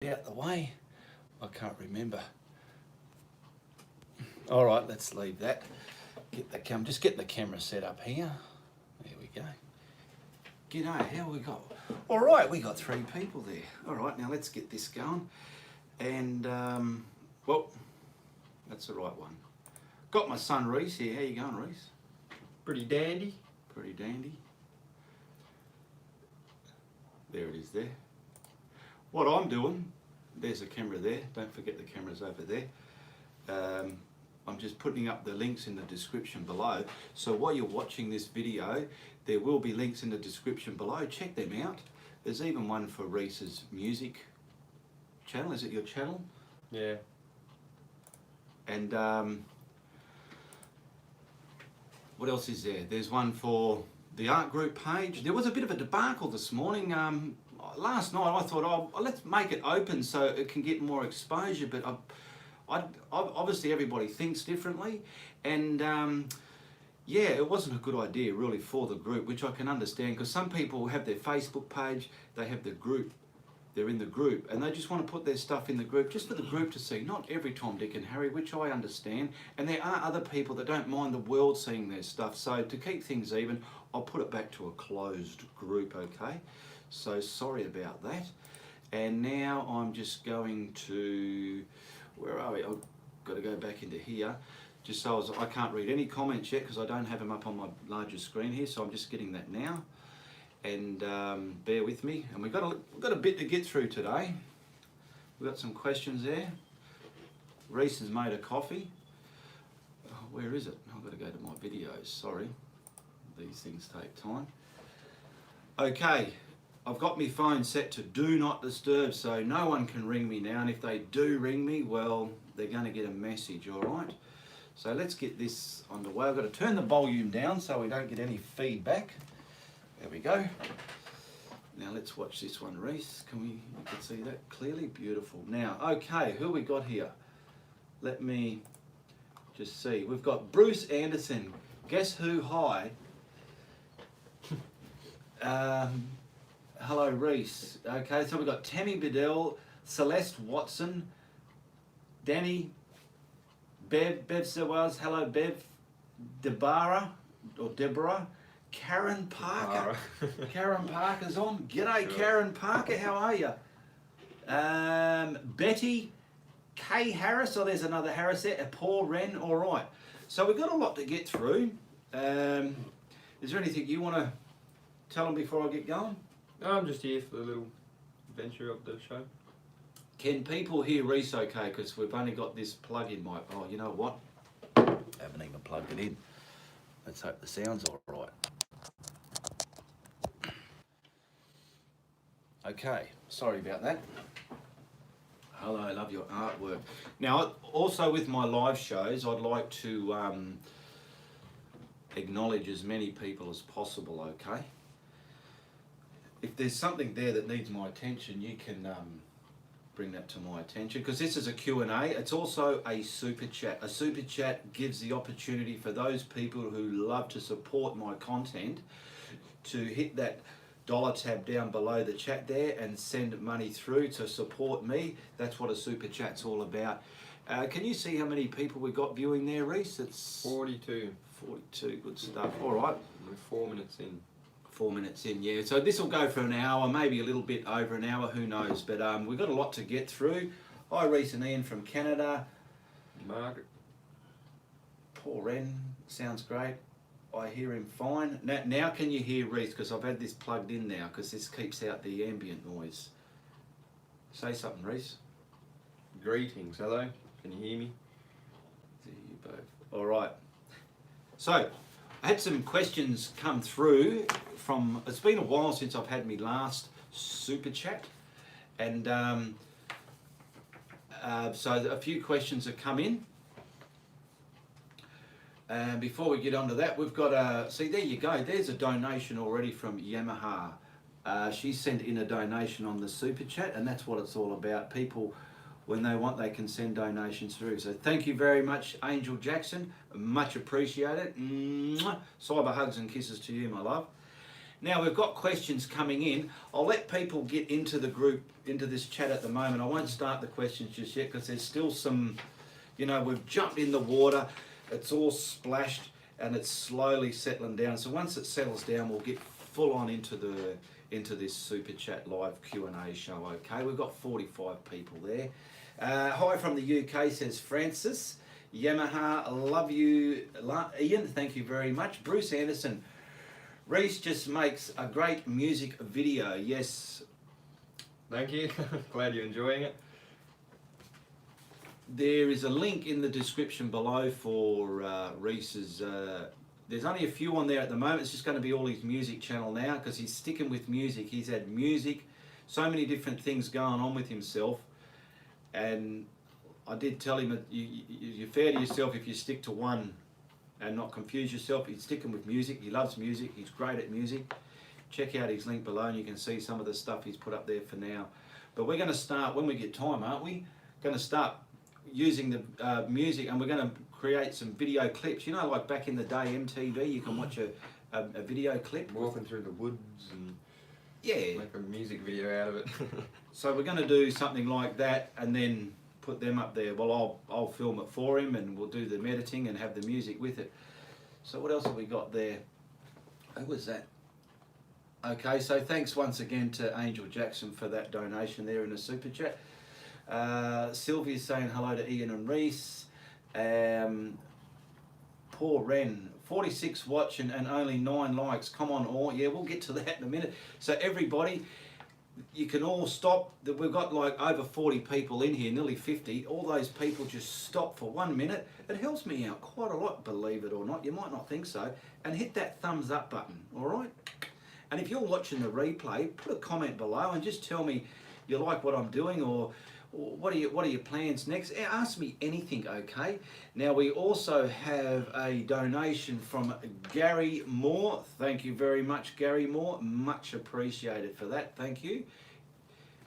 out the way. I can't remember. All right, let's leave that. Just get the camera set up here. There we go. G'day, how we got? All right, we got 3 people there. All right, now let's get this going. And, well, that's the right one. Got my son Reese here. How you going, Reese? Pretty dandy. Pretty dandy. There it is there. What I'm doing, there's a camera there. Don't forget the camera's over there. I'm just putting up the links in the description below. So while you're watching this video, there will be links in the description below. Check them out. There's even one for Reese's music channel. Is it your channel? Yeah. And what else is there? There's one for the art group page. There was a bit of a debacle this morning. Last night I thought, oh, let's make it open so it can get more exposure, but obviously everybody thinks differently, and yeah, it wasn't a good idea really for the group, which I can understand, because some people have their Facebook page, they have their group, they're in the group, and they just want to put their stuff in the group just for the group to see, not every Tom, Dick and Harry, which I understand, and there are other people that don't mind the world seeing their stuff. So to keep things even, I'll put it back to a closed group, okay? So sorry about that. And now I'm just going to, where are we? I've got to go back into here, just so I can't read any comments yet because I don't have them up on my larger screen here, so I'm just getting that now. And bear with me. And we've got a bit to get through today. We've got some questions there. Reese has made a coffee. Oh, where is it? I've got to go to my videos, sorry. These things take time. Okay, I've got my phone set to do not disturb, so no one can ring me now, and if they do ring me, well, they're going to get a message, all right? So let's get this underway. I've got to turn the volume down so we don't get any feedback. There we go. Now let's watch this one, Reese. You can see that clearly? Beautiful. Now, okay, who we got here? Let me just see. We've got Bruce Anderson. Guess who? Hi. Hello, Reese. Okay, so we've got Tammy Bedell, Celeste Watson, Danny, Bev Sewaz, hello Bev, Deborah, Karen Parker. Karen Parker's on. G'day, sure. Karen Parker, how are you? Betty K. Harris, there's another Harris there, Paul Wren, all right. So we've got a lot to get through. Is there anything you want to tell them before I get going? I'm just here for the little adventure of the show. Can people hear Reese okay? Because we've only got this plug-in mic. Oh, you know what? Haven't even plugged it in. Let's hope the sound's all right. Okay, sorry about that. Hello, I love your artwork. Now, also with my live shows, I'd like to acknowledge as many people as possible, okay? If there's something there that needs my attention, you can bring that to my attention, because this is a Q&A. It's also a super chat. A super chat gives the opportunity for those people who love to support my content to hit that dollar tab down below the chat there and send money through to support me. That's what a super chat's all about. Can you see how many people we got viewing there, Reese? It's 42. 42, good stuff. All right. We're 4 minutes in. 4 minutes in, yeah. So this will go for an hour, maybe a little bit over an hour, who knows. But we've got a lot to get through. Hi, Reese and Ian from Canada. Margaret. Paul Wren, sounds great. I hear him fine. Now can you hear Reese? Because I've had this plugged in now, because this keeps out the ambient noise. Say something, Reese. Greetings, hello. Can you hear me? See you both. All right. So, I had some questions come through from, it's been a while since I've had my last super chat, and so a few questions have come in. And before we get on to that, we've got see, there you go, there's a donation already from Yamaha. She sent in a donation on the super chat, and that's what it's all about. People, when they want, they can send donations through. So thank you very much, Angel Jackson. Much appreciated. Mwah. Cyber hugs and kisses to you, my love. Now we've got questions coming in. I'll let people get into the group, into this chat at the moment. I won't start the questions just yet because there's still some, we've jumped in the water. It's all splashed and it's slowly settling down. So once it settles down, we'll get full on into this Super Chat live Q&A show. Okay, we've got 45 people there. Hi from the UK, says Francis. Yamaha, love you. Ian, thank you very much. Bruce Anderson, Reese just makes a great music video. Yes. Thank you. Glad you're enjoying it. There is a link in the description below for Reese's. There's only a few on there at the moment. It's just going to be all his music channel now because he's sticking with music. He's had music, so many different things going on with himself. And I did tell him that you're fair to yourself if you stick to one and not confuse yourself. He's sticking with music. He loves music. He's great at music. Check out his link below and you can see some of the stuff he's put up there for now. But we're going to start, when we get time, aren't we? Going to start using the music, and we're going to create some video clips. Like back in the day, MTV, you can watch a video clip. Walking through the woods and yeah, make a music video out of it. So we're going to do something like that and then put them up there. Well, I'll film it for him and we'll do the editing and have the music with it. So what else have we got there? Who was that? Okay, so thanks once again to Angel Jackson for that donation there in the Super Chat. Sylvia's saying hello to Ian and Reese. Poor Ren, 46 watching and only 9 likes. Come on, all. Yeah, we'll get to that in a minute. So everybody, you can all stop. We've got like over 40 people in here, nearly 50. All those people just stop for 1 minute. It helps me out quite a lot, believe it or not. You might not think so. And hit that thumbs up button, all right? And if you're watching the replay, put a comment below and just tell me you like what I'm doing, or what are your plans next? Ask me anything, okay? Now we also have a donation from Gary Moore. Thank you very much, Gary Moore. Much appreciated for that. Thank you.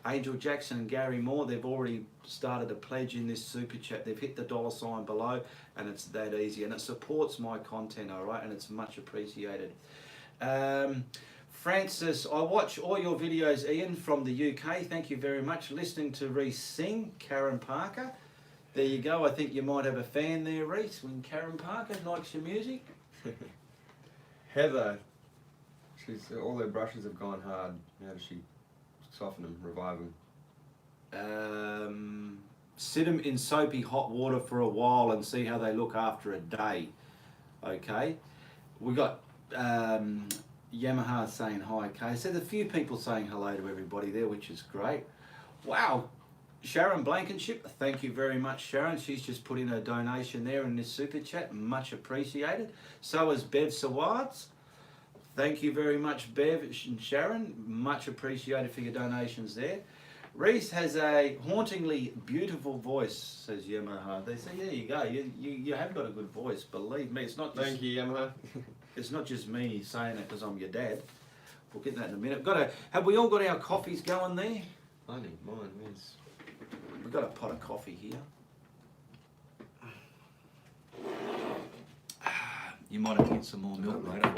Angel Jackson and Gary Moore, they've already started a pledge in this Super Chat. They've hit the $ below, and it's that easy. And it supports my content, all right? And it's much appreciated. Francis, I watch all your videos, Ian, from the UK. Thank you very much. Listening to Reese sing, Karen Parker. There you go. I think you might have a fan there, Reese, when Karen Parker likes your music. Heather, all her brushes have gone hard. How does she soften them, revive them? Sit them in soapy hot water for a while and see how they look after a day. Okay. We got Yamaha saying hi, okay. So there's a few people saying hello to everybody there, which is great. Wow. Sharon Blankenship, thank you very much, Sharon. She's just put in a donation there in this Super Chat. Much appreciated. So is Bev Sawards. Thank you very much, Bev and Sharon. Much appreciated for your donations there. Reese has a hauntingly beautiful voice, says Yamaha. They say, there you go. You have got a good voice, believe me. It's not just, Thank you, Yamaha. It's not just me saying it because I'm your dad. We'll get that in a minute. Have we all got our coffees going there? I need mine, yes. We've got a pot of coffee here. You might have to get some more milk later.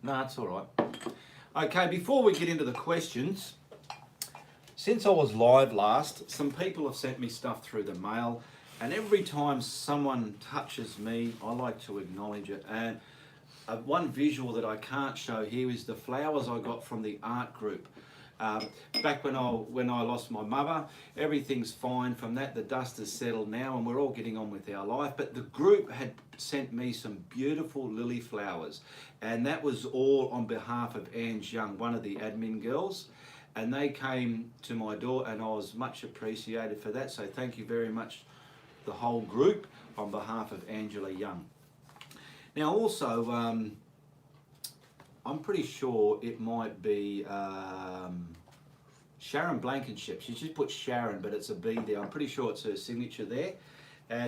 No, it's all right. Okay, before we get into the questions, since I was live last, some people have sent me stuff through the mail, and every time someone touches me, I like to acknowledge it. And one visual that I can't show here is the flowers I got from the art group. Back when I lost my mother, everything's fine from that. The dust has settled now and we're all getting on with our life. But the group had sent me some beautiful lily flowers. And that was all on behalf of Ange Young, one of the admin girls. And they came to my door and I was much appreciated for that. So thank you very much, the whole group, on behalf of Angela Young. Now also, I'm pretty sure it might be Sharon Blankenship. She just put Sharon, but it's a B there. I'm pretty sure it's her signature there.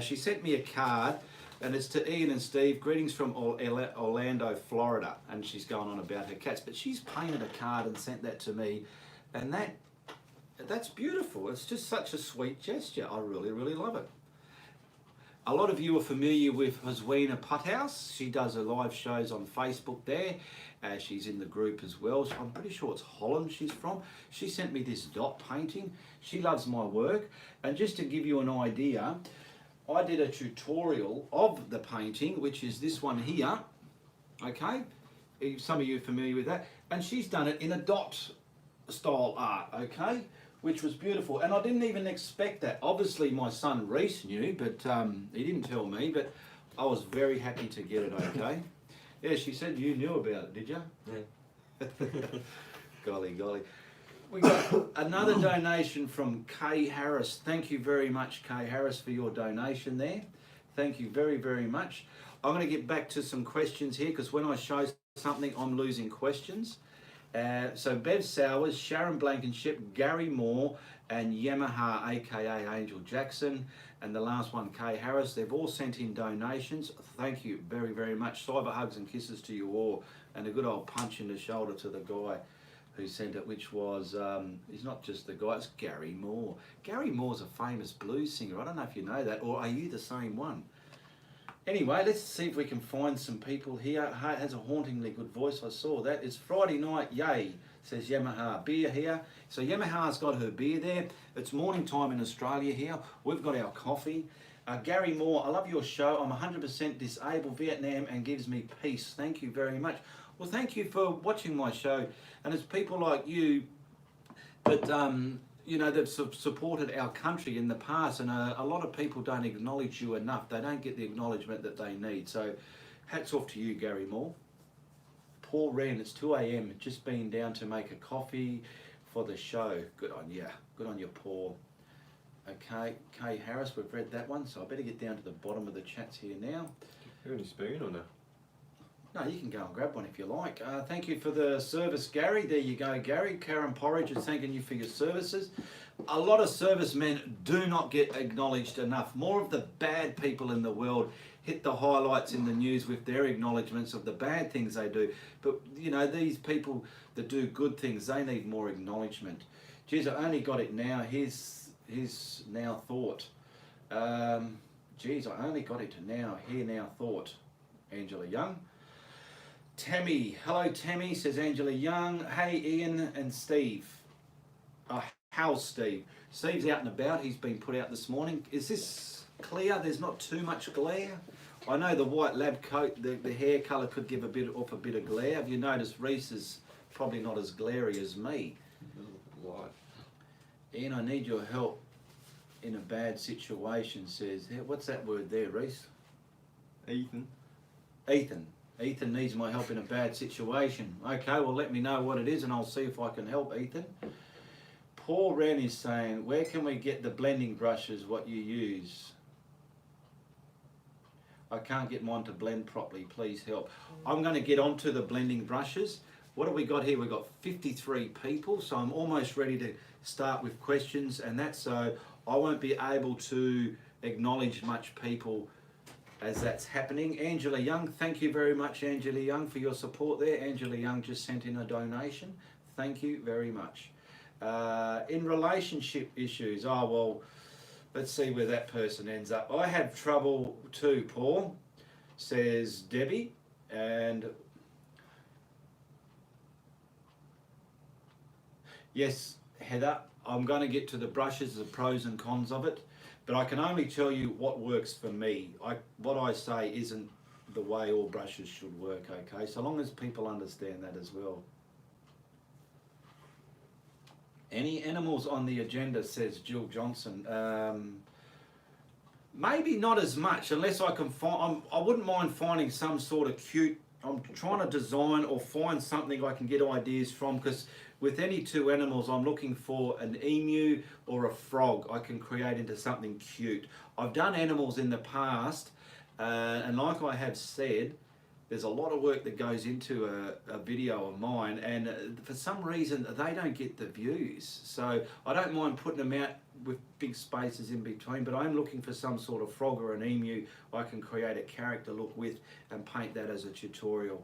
She sent me a card, and it's to Ian and Steve. Greetings from Orlando, Florida. And she's going on about her cats. But she's painted a card and sent that to me. And that's beautiful. It's just such a sweet gesture. I really, really love it. A lot of you are familiar with Hoswina Puthouse. She does her live shows on Facebook there. She's in the group as well. I'm pretty sure it's Holland she's from. She sent me this dot painting. She loves my work. And just to give you an idea, I did a tutorial of the painting, which is this one here. Okay? Some of you are familiar with that. And she's done it in a dot style art, okay? Which was beautiful. And I didn't even expect that. Obviously my son Reese knew, but he didn't tell me, but I was very happy to get it, okay? Yeah, she said you knew about it, did you? Yeah. Golly. We got another donation from Kay Harris. Thank you very much, Kay Harris, for your donation there. Thank you very, very much. I'm going to get back to some questions here because when I show something, I'm losing questions. So Bev Sowers, Sharon Blankenship, Gary Moore, and Yamaha, aka Angel Jackson, and the last one, Kay Harris. They've all sent in donations. Thank you very, very much. Cyber hugs and kisses to you all, and a good old punch in the shoulder to the guy who sent it, which was, he's not just the guy, it's Gary Moore. Gary Moore's a famous blues singer. I don't know if you know that, or are you the same one? Anyway, let's see if we can find some people here. Has a hauntingly good voice, I saw that. It's Friday night, yay, says Yamaha. Beer here. So Yamaha's got her beer there. It's morning time in Australia here. We've got our coffee. Gary Moore, I love your show. I'm 100% disabled, Vietnam, and gives me peace. Thank you very much. Well, thank you for watching my show. And it's people like you that, you know, they've supported our country in the past, and a lot of people don't acknowledge you enough. They don't get the acknowledgement that they need. So hats off to you, Gary Moore. Paul Wren, it's 2 a.m. Just been down to make a coffee for the show. Good on you. Good on you, Paul. Okay, Kay Harris, we've read that one, so I better get down to the bottom of the chats here now. You have any spoon or no? No, you can go and grab one if you like. Thank you for the service, Gary. There you go, Gary. Karen Porridge is thanking you for your services. A lot of servicemen do not get acknowledged enough. More of the bad people in the world hit the highlights in the news with their acknowledgements of the bad things they do. But, you know, these people that do good things, they need more acknowledgement. Geez, I only got it now. Here's now thought. Geez, I only got it to now. Here now thought. Angela Young. Tammy, hello Tammy, says Angela Young. Hey Ian and Steve. How's Steve? Steve's out and about, he's been put out this morning. Is this clear? There's not too much glare? I know the white lab coat, the hair colour could give a bit of glare. Have you noticed Reese is probably not as glary as me? Light. Ian, I need your help in a bad situation, says, what's that word there, Reese? Ethan. Ethan needs my help in a bad situation. Okay, well let me know what it is and I'll see if I can help Ethan. Paul Wren is saying, where can we get the blending brushes, what you use? I can't get mine to blend properly, please help. I'm going to get onto the blending brushes. What have we got here? We've got 53 people, so I'm almost ready to start with questions, and that's so I won't be able to acknowledge much people as that's happening. Angela Young, thank you very much, Angela Young, for your support there. Angela Young just sent in a donation. Thank you very much. In relationship issues, oh well, let's see where that person ends up. I have trouble too, Paul, says Debbie, and yes, Heather, I'm going to get to the brushes, the pros and cons of it. But I can only tell you what works for me. What I say isn't the way all brushes should work, okay? So long as people understand that as well. Any animals on the agenda, says Jill Johnson. Maybe not as much, unless I can find, I wouldn't mind finding some sort of cute, I'm trying to design or find something I can get ideas from, because with any two animals, I'm looking for an emu or a frog I can create into something cute. I've done animals in the past, and like I have said, there's a lot of work that goes into a video of mine, and for some reason they don't get the views. So I don't mind putting them out with big spaces in between, but I'm looking for some sort of frog or an emu I can create a character look with and paint that as a tutorial.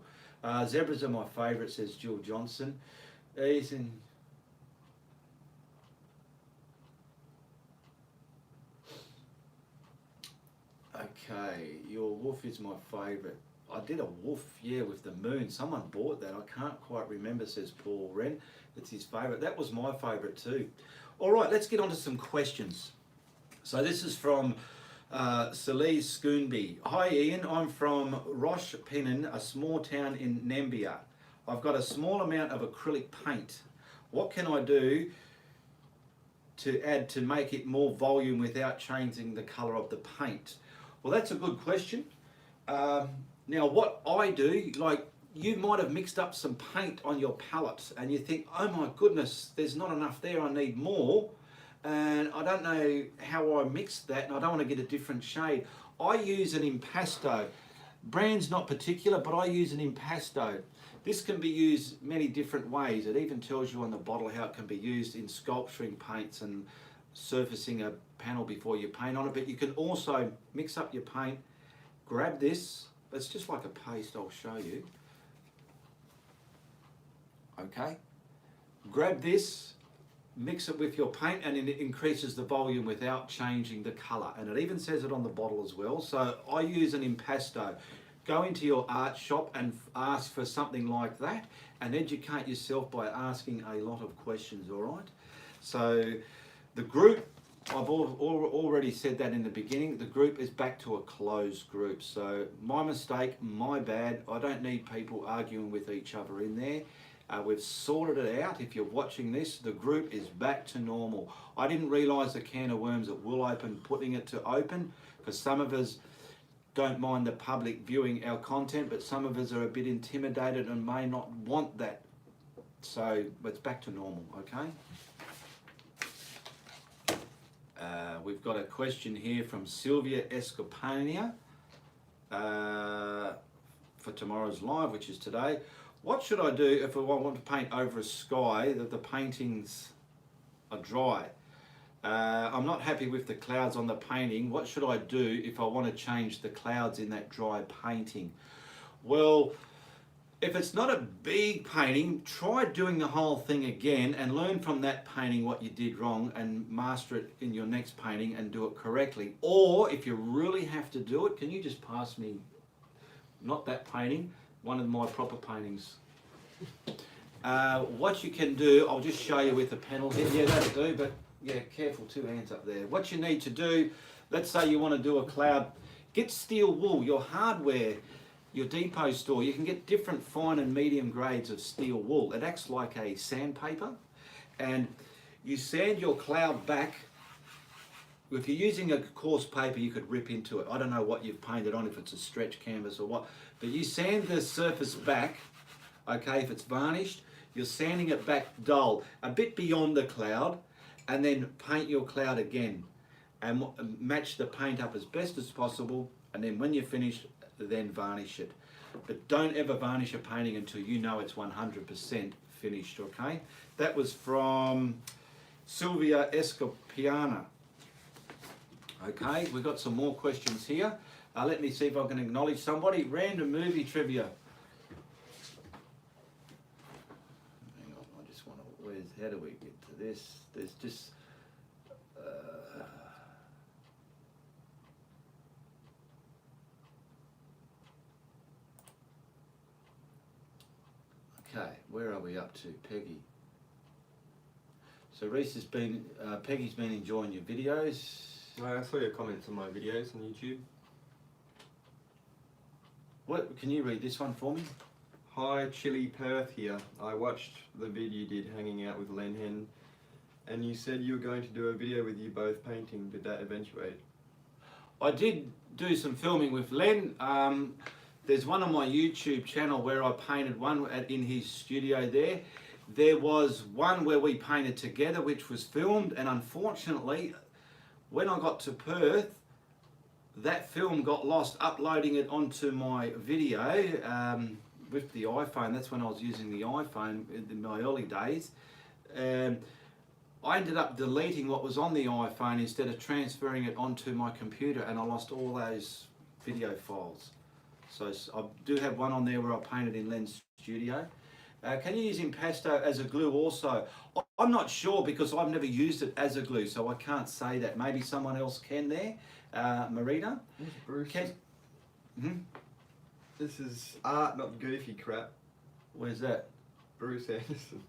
Zebras are my favourite, says Jill Johnson. Ethan. Okay, your wolf is my favourite. I did a wolf, yeah, with the moon. Someone bought that. I can't quite remember, says Paul Wren. It's his favourite. That was my favourite too. All right, let's get on to some questions. So this is from Celise Schoonby. Hi Ian, I'm from Rosh Pennon, a small town in Nambia. I've got a small amount of acrylic paint. What can I do to add to make it more volume without changing the colour of the paint? Well, that's a good question. Now what I do, like you might have mixed up some paint on your palette and you think, oh my goodness, there's not enough there, I need more. And I don't know how I mixed that and I don't want to get a different shade. I use an impasto. Brand's not particular, but I use an impasto. This can be used many different ways. It even tells you on the bottle how it can be used in sculpturing paints and surfacing a panel before you paint on it. But you can also mix up your paint, grab this. It's just like a paste, I'll show you. Okay. Grab this, mix it with your paint, and it increases the volume without changing the colour. And it even says it on the bottle as well. So I use an impasto. Go into your art shop and ask for something like that and educate yourself by asking a lot of questions, all right? So the group, I've already said that in the beginning, the group is back to a closed group. So my mistake, my bad. I don't need people arguing with each other in there. We've sorted it out. If you're watching this, the group is back to normal. I didn't realise the can of worms that will open, putting it to open, because some of us don't mind the public viewing our content, but some of us are a bit intimidated and may not want that. So it's back to normal, okay? We've got a question here from Sylvia Escopania for tomorrow's live, which is today. What should I do if I want to paint over a sky that the paintings are dry? I'm not happy with the clouds on the painting. What should I do if I want to change the clouds in that dry painting? Well, if it's not a big painting, try doing the whole thing again and learn from that painting what you did wrong and master it in your next painting and do it correctly. Or if you really have to do it, can you just pass me, not that painting, one of my proper paintings. What you can do, I'll just show you with the panel here. Yeah, that'll do, but yeah, careful, 2 hands up there. What you need to do, let's say you want to do a cloud, get steel wool, your hardware, your depot store. You can get different fine and medium grades of steel wool. It acts like a sandpaper, and you sand your cloud back. If you're using a coarse paper, you could rip into it. I don't know what you've painted on, if it's a stretch canvas or what, but you sand the surface back, okay, if it's varnished, you're sanding it back dull, a bit beyond the cloud, and then paint your cloud again and match the paint up as best as possible, and then when you're finished, then varnish it. But don't ever varnish a painting until you know it's 100% finished, okay? That was from Sylvia Escopiana. Okay, we've got some more questions here. Let me see if I can acknowledge somebody. Random movie trivia. Hang on, I just want to, how do we get to this? There's just, okay, where are we up to? Peggy. So Reese has been, Peggy's been enjoying your videos. I saw your comments on my videos on YouTube. What, can you read this one for me? Hi, Chili Perth here. I watched the video you did hanging out with Len Hen, and you said you were going to do a video with you both painting. Did that eventuate? I did do some filming with Len. There's one on my YouTube channel where I painted one in his studio there. There was one where we painted together, which was filmed, and unfortunately, when I got to Perth, that film got lost uploading it onto my video with the iPhone. That's when I was using the iPhone in my early days. I ended up deleting what was on the iPhone instead of transferring it onto my computer, and I lost all those video files. So I do have one on there where I painted in Len's studio. Can you use impasto as a glue also? I'm not sure because I've never used it as a glue, so I can't say that. Maybe someone else can there. Marina? Bruce. Can, hmm? This is art, not goofy crap. Where's that? Bruce Anderson.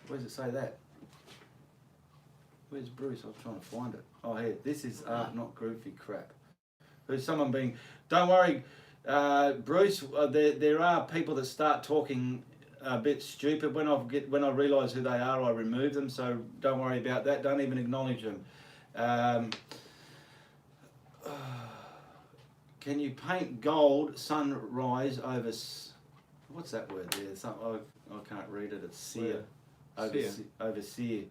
Where does it say that? Where's Bruce? I was trying to find it. Oh, here. This is art, not goofy crap. There's someone being... Don't worry, Bruce. There are people that start talking a bit stupid. When I realise who they are, I remove them. So don't worry about that. Don't even acknowledge them. Can you paint gold sunrise over? What's that word there? I can't read it. It's sear. Over sear.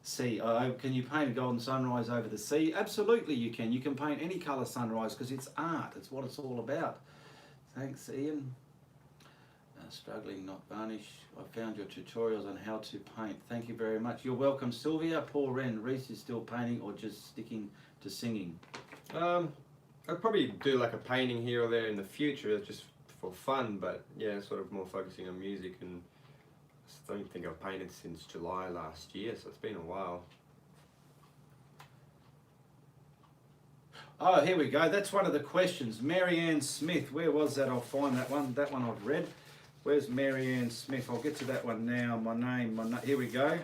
Sea. Can you paint a golden sunrise over the sea? Absolutely you can. You can paint any colour sunrise because it's art. It's what it's all about. Thanks, Ian. Struggling, not varnish. I found your tutorials on how to paint. Thank you very much. You're welcome, Sylvia. Paul Wren. Reese is still painting or just sticking to singing? I'd probably do like a painting here or there in the future just for fun, but yeah, sort of more focusing on music, and I don't think I've painted since July last year, so it's been a while. Oh, here we go. That's one of the questions. Marianne Smith. Where was that? I'll find that one. That one I've read. Where's Marianne Smith? I'll get to that one now. My name. Here we go.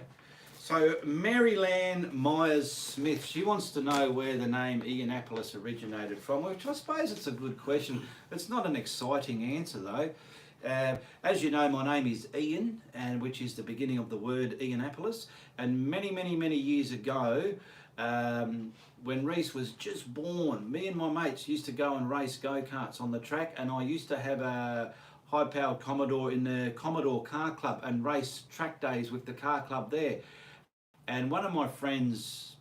So Maryland Myers Smith. She wants to know where the name Ianapolis originated from, which I suppose it's a good question. It's not an exciting answer though. As you know, my name is Ian, and which is the beginning of the word Ianapolis. And many years ago, when Reese was just born, me and my mates used to go and race go-karts on the track, and I used to have a high-powered Commodore in the Commodore Car Club and race track days with the car club there. And one of my friends,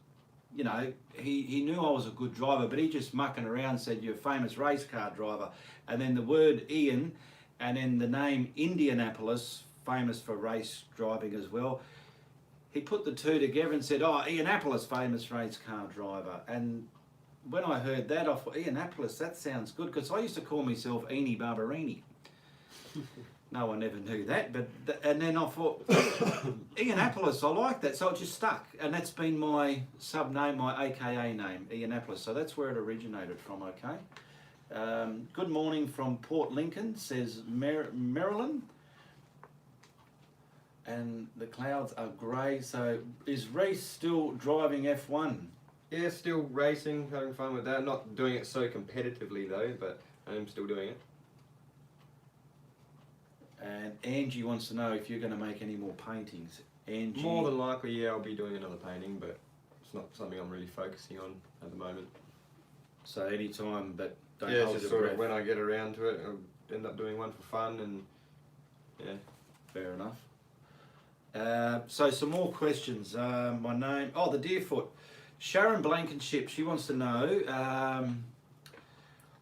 you know, he knew I was a good driver, but he just mucking around said, "You're a famous race car driver." And then the word Ian, and then the name Indianapolis, famous for race driving as well. He put the two together and said, "Oh, Ianapolis, famous race car driver." And when I heard that, I thought, Ianapolis, that sounds good, because I used to call myself Eenie Barberini. No one ever knew that, but and then I thought, Ianapolis, I like that, so it just stuck, and that's been my sub-name, my AKA name, Ianapolis. So that's where it originated from. Okay. Good morning from Port Lincoln, says Marilyn. And the clouds are grey. So is Reese still driving F1? Yeah, still racing, having fun with that. Not doing it so competitively though, but I'm still doing it. And Angie wants to know if you're going to make any more paintings. Angie. More than likely, yeah, I'll be doing another painting, but it's not something I'm really focusing on at the moment. So any time, but don't yeah, hold it's just your sort of breath. when I get around to it, I'll end up doing one for fun, and yeah. Fair enough. So some more questions. My name, the Deerfoot. Sharon Blankenship, she wants to know,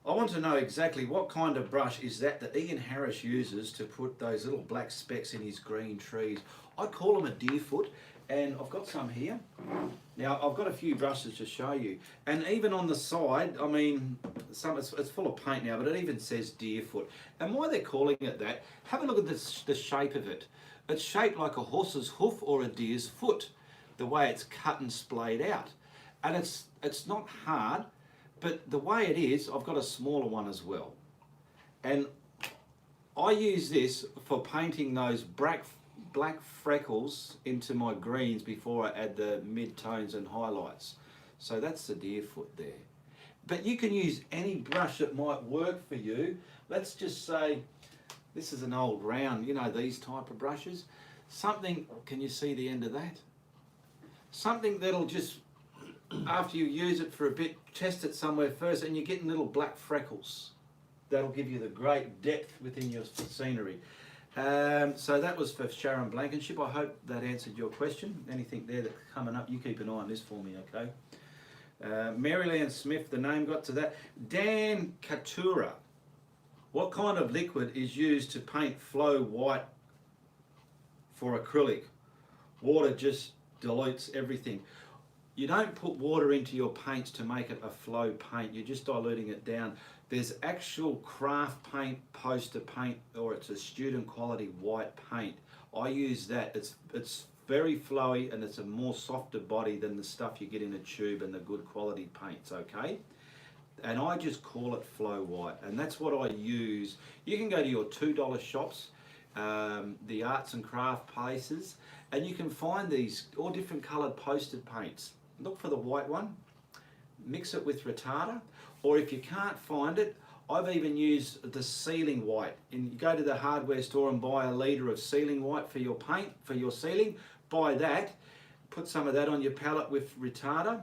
I want to know exactly what kind of brush is that Ian Harris uses to put those little black specks in his green trees. I call them a Deerfoot, and I've got some here. Now, I've got a few brushes to show you. And even on the side, I mean, it's full of paint now, but it even says Deerfoot. And why they're calling it that, have a look at the shape of it. It's shaped like a horse's hoof or a deer's foot, the way it's cut and splayed out. And it's not hard, but the way it is, I've got a smaller one as well. And I use this for painting those black freckles into my greens before I add the mid-tones and highlights. So that's the Deerfoot there. But you can use any brush that might work for you. Let's just say, this is an old round, you know, these type of brushes. Something, can you see the end of that? Something that'll just, after you use it for a bit, test it somewhere first, and you're getting little black freckles. That'll give you the great depth within your scenery. So that was for Sharon Blankenship. I hope that answered your question. Anything there that's coming up, you keep an eye on this for me, okay? Maryland Smith, the name got to that. Dan Katura. What kind of liquid is used to paint flow white for acrylic? Water just dilutes everything. You don't put water into your paints to make it a flow paint. You're just diluting it down. There's actual craft paint, poster paint, or it's a student quality white paint. I use that. It's very flowy and it's a more softer body than the stuff you get in a tube and the good quality paints, okay? And I just call it Flow White, and that's what I use. You can go to your $2 shops, the arts and craft places, and you can find these all different coloured posted paints. Look for the white one, mix it with Retarder, or if you can't find it, I've even used the Sealing White. And you go to the hardware store and buy a litre of Sealing White for your paint, for your ceiling. Buy that, put some of that on your palette with Retarder,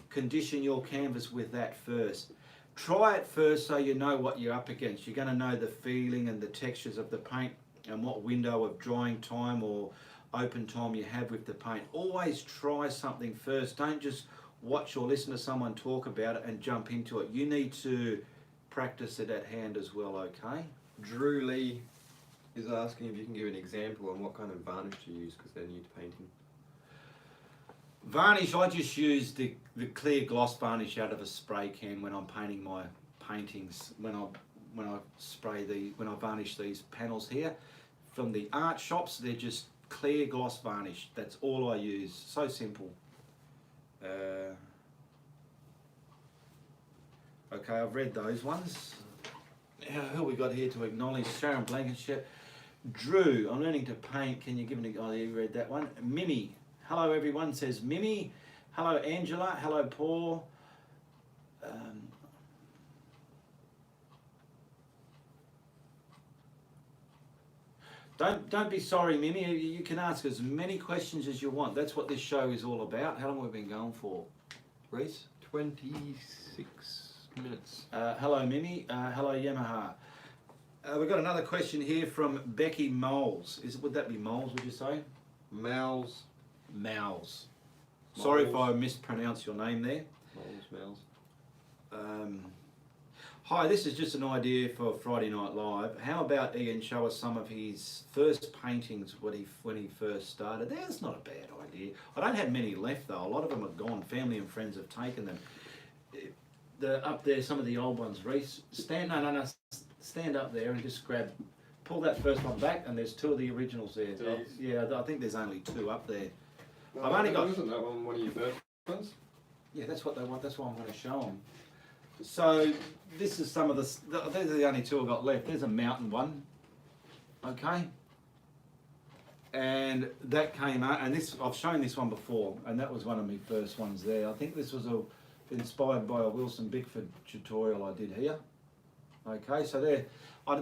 condition your canvas with that first. Try it first so you know what you're up against. You're going to know the feeling and the textures of the paint and what window of drying time or open time you have with the paint. Always try something first. Don't just watch or listen to someone talk about it and jump into it. You need to practice it at hand as well, okay? Drew Lee is asking if you can give an example on what kind of varnish to use because they're new to painting. Varnish, I just use the clear gloss varnish out of a spray can when I'm painting my paintings. When I varnish these panels here from the art shops, they're just clear gloss varnish. That's all I use. So simple. Okay, I've read those ones. Who we got here to acknowledge? Sharon Blankenship. Drew, I'm learning to paint. Can you give me? Oh, you read that one. Mimi. Hello everyone, says Mimi. Hello Angela. Hello Paul. Don't be sorry, Mimi. You can ask as many questions as you want. That's what this show is all about. How long have we been going for, Reese? 26 minutes. Hello Mimi. Hello Yamaha. We've got another question here from Becky Moles. Would that be Moles? Would you say? Moles. Moles. Sorry if I mispronounced your name there. Moles. Hi, this is just an idea for Friday Night Live. How about Ian show us some of his first paintings when he first started? That's not a bad idea. I don't have many left though. A lot of them are gone. Family and friends have taken them. Up there, some of the old ones. Reese, stand up there and just pull that first one back, and there's two of the originals there. Yeah, I think there's only two up there. No, I've only got. Wasn't that one of your first ones? Yeah, that's what they want. That's why I'm going to show them. So this is some of these are the only two I've got left. There's a mountain one, okay, and that came out. And this I've shown this one before, and that was one of my first ones there. I think this was inspired by a Wilson Bickford tutorial I did here. Okay, so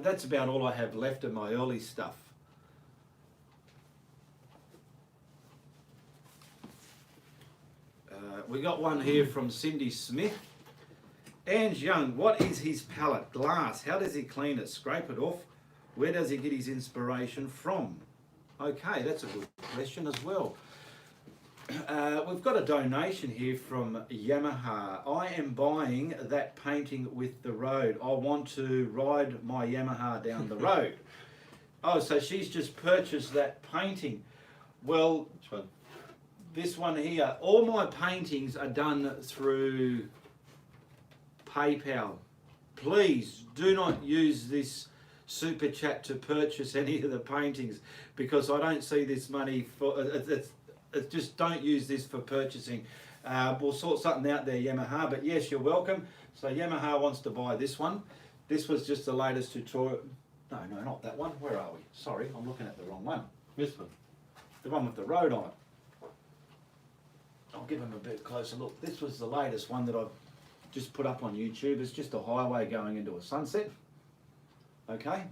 that's about all I have left of my early stuff. We got one here from Cindy Smith. Ange Young, what is his palette? Glass. How does he clean it? Scrape it off? Where does he get his inspiration from? Okay, that's a good question as well. We've got a donation here from Yamaha. I am buying that painting with the road. I want to ride my Yamaha down the road. Oh, so she's just purchased that painting. Well, Which one? This one here. All my paintings are done through PayPal. Please do not use this super chat to purchase any of the paintings because I don't see this money for it's just don't use this for purchasing. We'll sort something out there, Yamaha, but yes, you're welcome. So Yamaha wants to buy this one. This was just the latest tutorial. No, not that one. Where are we? Sorry, I'm looking at the wrong one. This one. The one with the road on it. I'll give him a bit closer look. This was the latest one that I've just put up on YouTube. It's just a highway going into a sunset. Okay.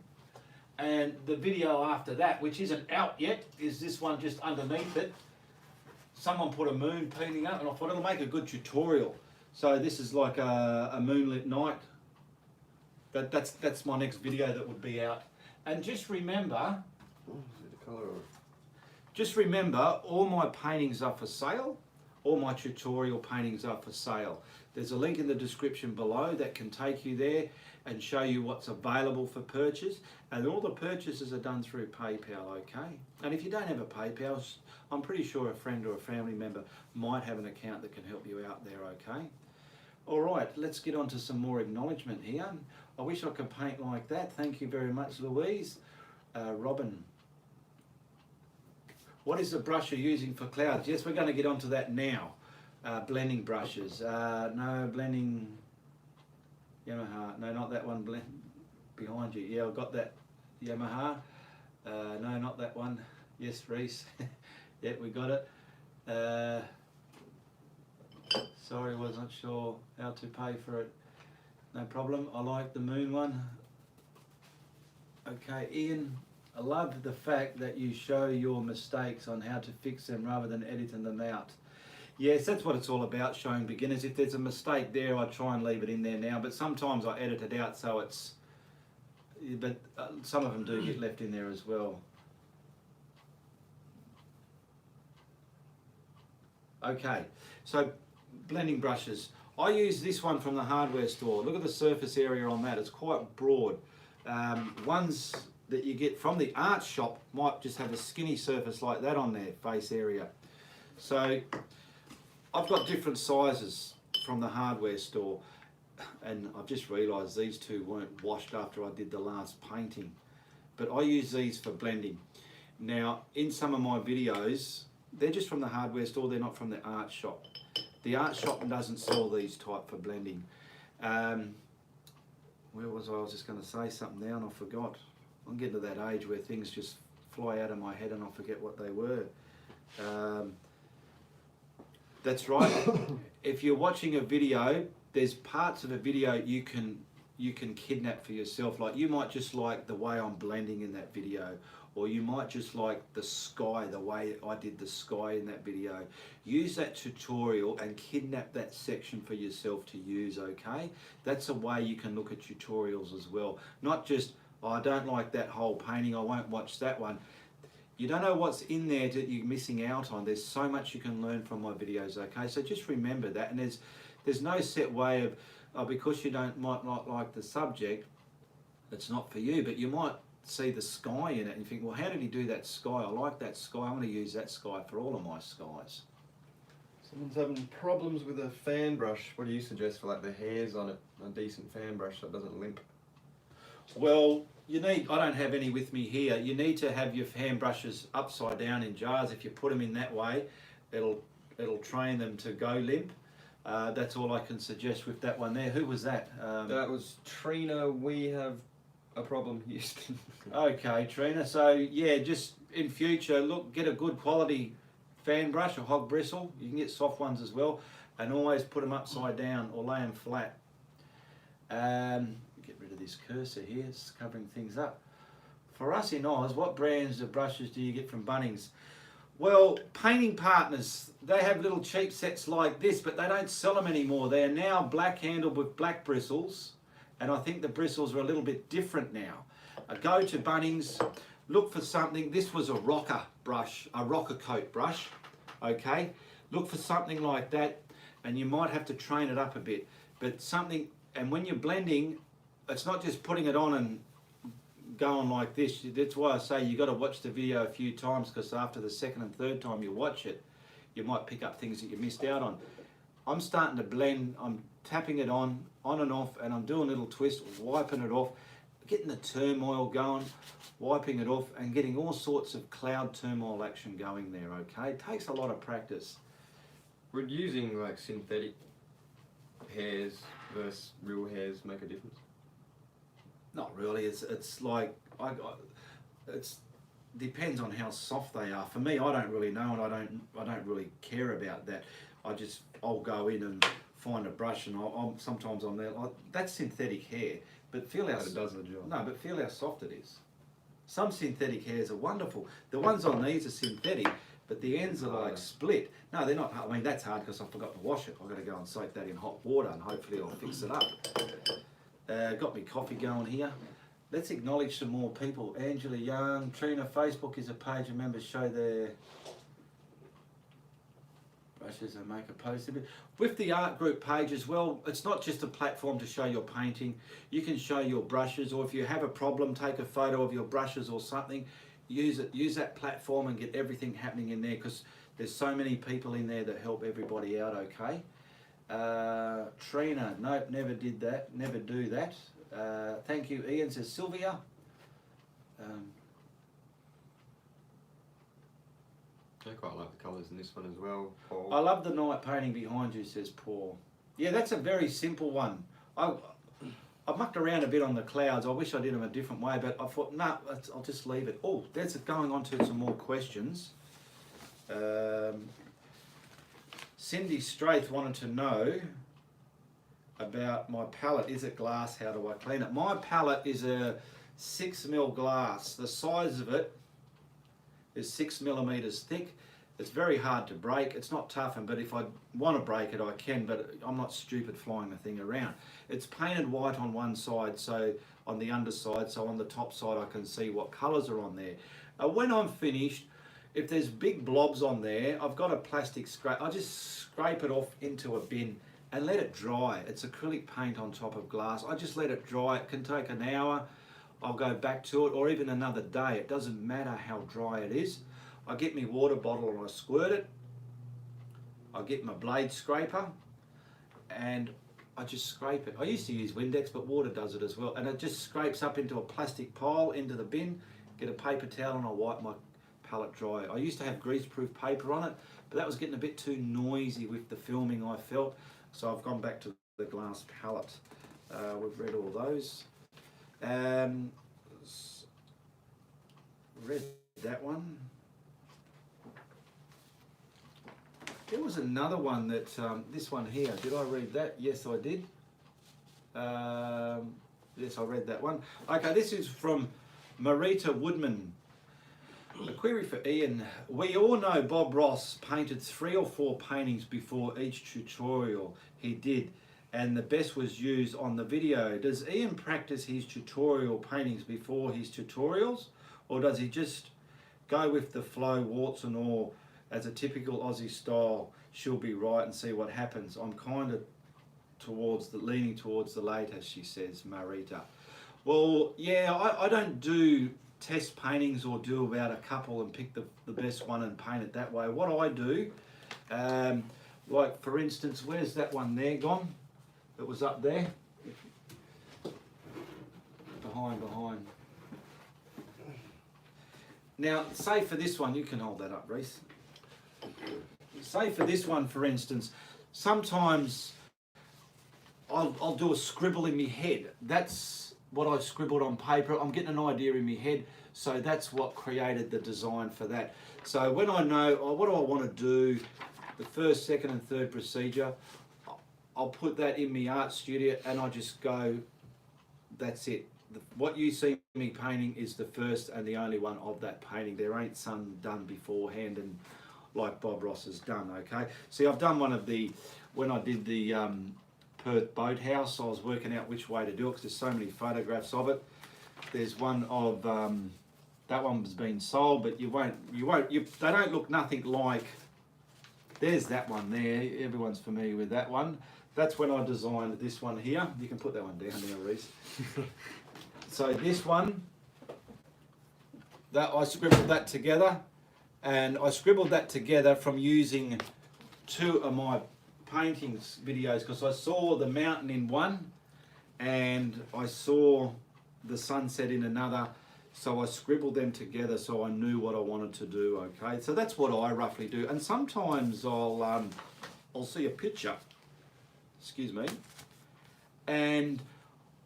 And the video after that, which isn't out yet, is this one just underneath it. Someone put a moon painting up and I thought it'll make a good tutorial. So this is like a moonlit night. That's my next video that would be out. And just remember, all my paintings are for sale. All my tutorial paintings are for sale. There's a link in the description below that can take you there and show you what's available for purchase. And all the purchases are done through PayPal, okay? And if you don't have a PayPal, I'm pretty sure a friend or a family member might have an account that can help you out there, okay? All right, let's get on to some more acknowledgement here. I wish I could paint like that. Thank you very much, Louise. Robin. What is the brush you're using for clouds? Yes, we're going to get onto that now. Blending brushes. No, blending Yamaha. No, not that one. Behind you. Yeah, I've got that Yamaha. No, not that one. Yes, Reese. Yeah, we got it. Sorry, wasn't sure how to pay for it. No problem. I like the moon one. Okay, Ian. I love the fact that you show your mistakes on how to fix them rather than editing them out. Yes, that's what it's all about, showing beginners. If there's a mistake there, I try and leave it in there now, but sometimes I edit it out so it's... But some of them do get left in there as well. Okay, so blending brushes. I use this one from the hardware store. Look at the surface area on that, it's quite broad. Ones that you get from the art shop might just have a skinny surface like that on their face area. So I've got different sizes from the hardware store, and I've just realised these two weren't washed after I did the last painting, but I use these for blending. Now in some of my videos, they're just from the hardware store, they're not from the art shop. The art shop doesn't sell these type for blending. Where was I? I was just going to say something now and I forgot. I'm getting to that age where things just fly out of my head and I forget what they were. That's right. If you're watching a video, there's parts of a video you can kidnap for yourself. Like you might just like the way I'm blending in that video, or you might just like the sky, the way I did the sky in that video. Use that tutorial and kidnap that section for yourself to use, okay? That's a way you can look at tutorials as well. Not just, oh, I don't like that whole painting, I won't watch that one. You don't know what's in there that you're missing out on. There's so much you can learn from my videos, okay? So just remember that, and there's no set way of, because you might not like the subject, it's not for you, but you might see the sky in it and you think, well, how did he do that sky? I like that sky, I'm going to use that sky for all of my skies. Someone's having problems with a fan brush. What do you suggest for like the hairs on it? A decent fan brush that doesn't limp. Well, I don't have any with me here. You need to have your hand brushes upside down in jars. If you put them in that way, it'll train them to go limp. That's all I can suggest with that one there. Who was that? That was Trina. We have a problem, Houston. Okay, Trina. So yeah, just in future, look, get a good quality fan brush, a hog bristle. You can get soft ones as well, and always put them upside down or lay them flat. Get rid of this cursor here, it's covering things up. For us in Oz, what brands of brushes do you get from Bunnings? Well, Painting Partners, they have little cheap sets like this, but they don't sell them anymore. They are now black handled with black bristles, and I think the bristles are a little bit different now. Go to Bunnings, look for something. This was a rocker brush, a rocker coat brush, okay? Look for something like that, and you might have to train it up a bit, but something, and when you're blending, it's not just putting it on and going like this. That's why I say you got to watch the video a few times, because after the second and third time you watch it, you might pick up things that you missed out on. I'm starting to blend, I'm tapping it on and off, and I'm doing a little twist, wiping it off, getting the turmoil going, wiping it off, and getting all sorts of cloud turmoil action going there, okay? It takes a lot of practice. Would using like synthetic hairs versus real hairs make a difference? Not really. It's like it's depends on how soft they are. For me, I don't really know, and I don't really care about that. I'll go in and find a brush, and sometimes I'm there. That's synthetic hair, but feel how it does the job. No, but feel how soft it is. Some synthetic hairs are wonderful. The ones on these are synthetic, but the ends are like split. No, they're not. I mean, that's hard because I forgot to wash it. I've got to go and soak that in hot water, and hopefully I'll fix it up. Got me coffee going here. Let's acknowledge some more people. Angela Young, Trina. Facebook is a page of members show their brushes and make a post. With the art group page as well, it's not just a platform to show your painting. You can show your brushes, or if you have a problem, take a photo of your brushes or something. Use it. Use that platform and get everything happening in there, because there's so many people in there that help everybody out, okay? Trina, nope, never did that, never do that. Thank you, Ian, says Sylvia. I quite like the colours in this one as well, Paul. I love the night painting behind you, says Paul. Yeah, that's a very simple one. I mucked around a bit on the clouds. I wish I did them a different way, but I thought, no, I'll just leave it. Oh, that's going on to some more questions. Cindy Straith wanted to know about my palette. Is it glass? How do I clean it? My palette is a 6mm glass. The size of it is 6mm thick. It's very hard to break. It's not toughened, but if I want to break it, I can, but I'm not stupid flying the thing around. It's painted white on one side, so on the underside, so on the top side I can see what colours are on there. When I'm finished, if there's big blobs on there, I've got a plastic scrape. I just scrape it off into a bin and let it dry. It's acrylic paint on top of glass. I just let it dry. It can take an hour. I'll go back to it, or even another day. It doesn't matter how dry it is. I get my water bottle and I squirt it. I get my blade scraper and I just scrape it. I used to use Windex, but water does it as well. And it just scrapes up into a plastic pile, into the bin, get a paper towel and I wipe my palette dry. I used to have greaseproof paper on it, but that was getting a bit too noisy with the filming, I felt. So I've gone back to the glass palette. We've read all those. Read that one. There was another one that, this one here, did I read that? Yes, I did. Yes, I read that one. Okay, this is from Marita Woodman. A query for Ian. We all know Bob Ross painted 3 or 4 paintings before each tutorial he did, and the best was used on the video. Does Ian practice his tutorial paintings before his tutorials, or does he just go with the flow, warts and all, as a typical Aussie style? She'll be right and see what happens. I'm kind of leaning towards the later, she says, Marita. Well, yeah, I don't do test paintings or do about a couple and pick the best one and paint it that way. What I do, like for instance, where's that one there gone? It was up there. Behind. Now, say for this one, you can hold that up, Reese. Say for this one, for instance, sometimes I'll do a scribble in my head. That's what I scribbled on paper. I'm getting an idea in my head, so that's what created the design for that. So when I know, oh, what do I want to do, the first, second and third procedure, I'll put that in my art studio and I just go, that's it. What you see me painting is the first and the only one of that painting. There ain't some done beforehand and like Bob Ross has done, okay? See, I've done one of the, when I did the Perth Boathouse, I was working out which way to do it because there's so many photographs of it. There's one of, that one's been sold, but they don't look nothing like, there's that one there, everyone's familiar with that one. That's when I designed this one here. You can put that one down there, Reese. So this one, that I scribbled that together, and I scribbled that together from using 2 of my paintings videos because I saw the mountain in one and I saw the sunset in another, so I scribbled them together so I knew what I wanted to do. Okay, so that's what I roughly do, and sometimes I'll see a picture, excuse me, and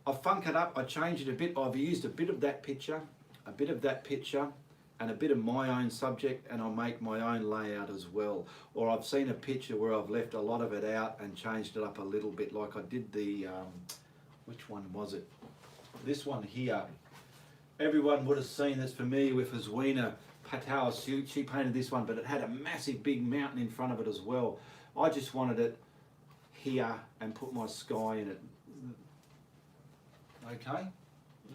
I funk it up, I change it a bit. I've used a bit of that picture, a bit of that picture, and a bit of my own subject, and I'll make my own layout as well. Or I've seen a picture where I've left a lot of it out and changed it up a little bit, like I did the, which one was it? This one here. Everyone would have seen that's familiar with Azwina Patel. She painted this one, but it had a massive big mountain in front of it as well. I just wanted it here and put my sky in it. Okay,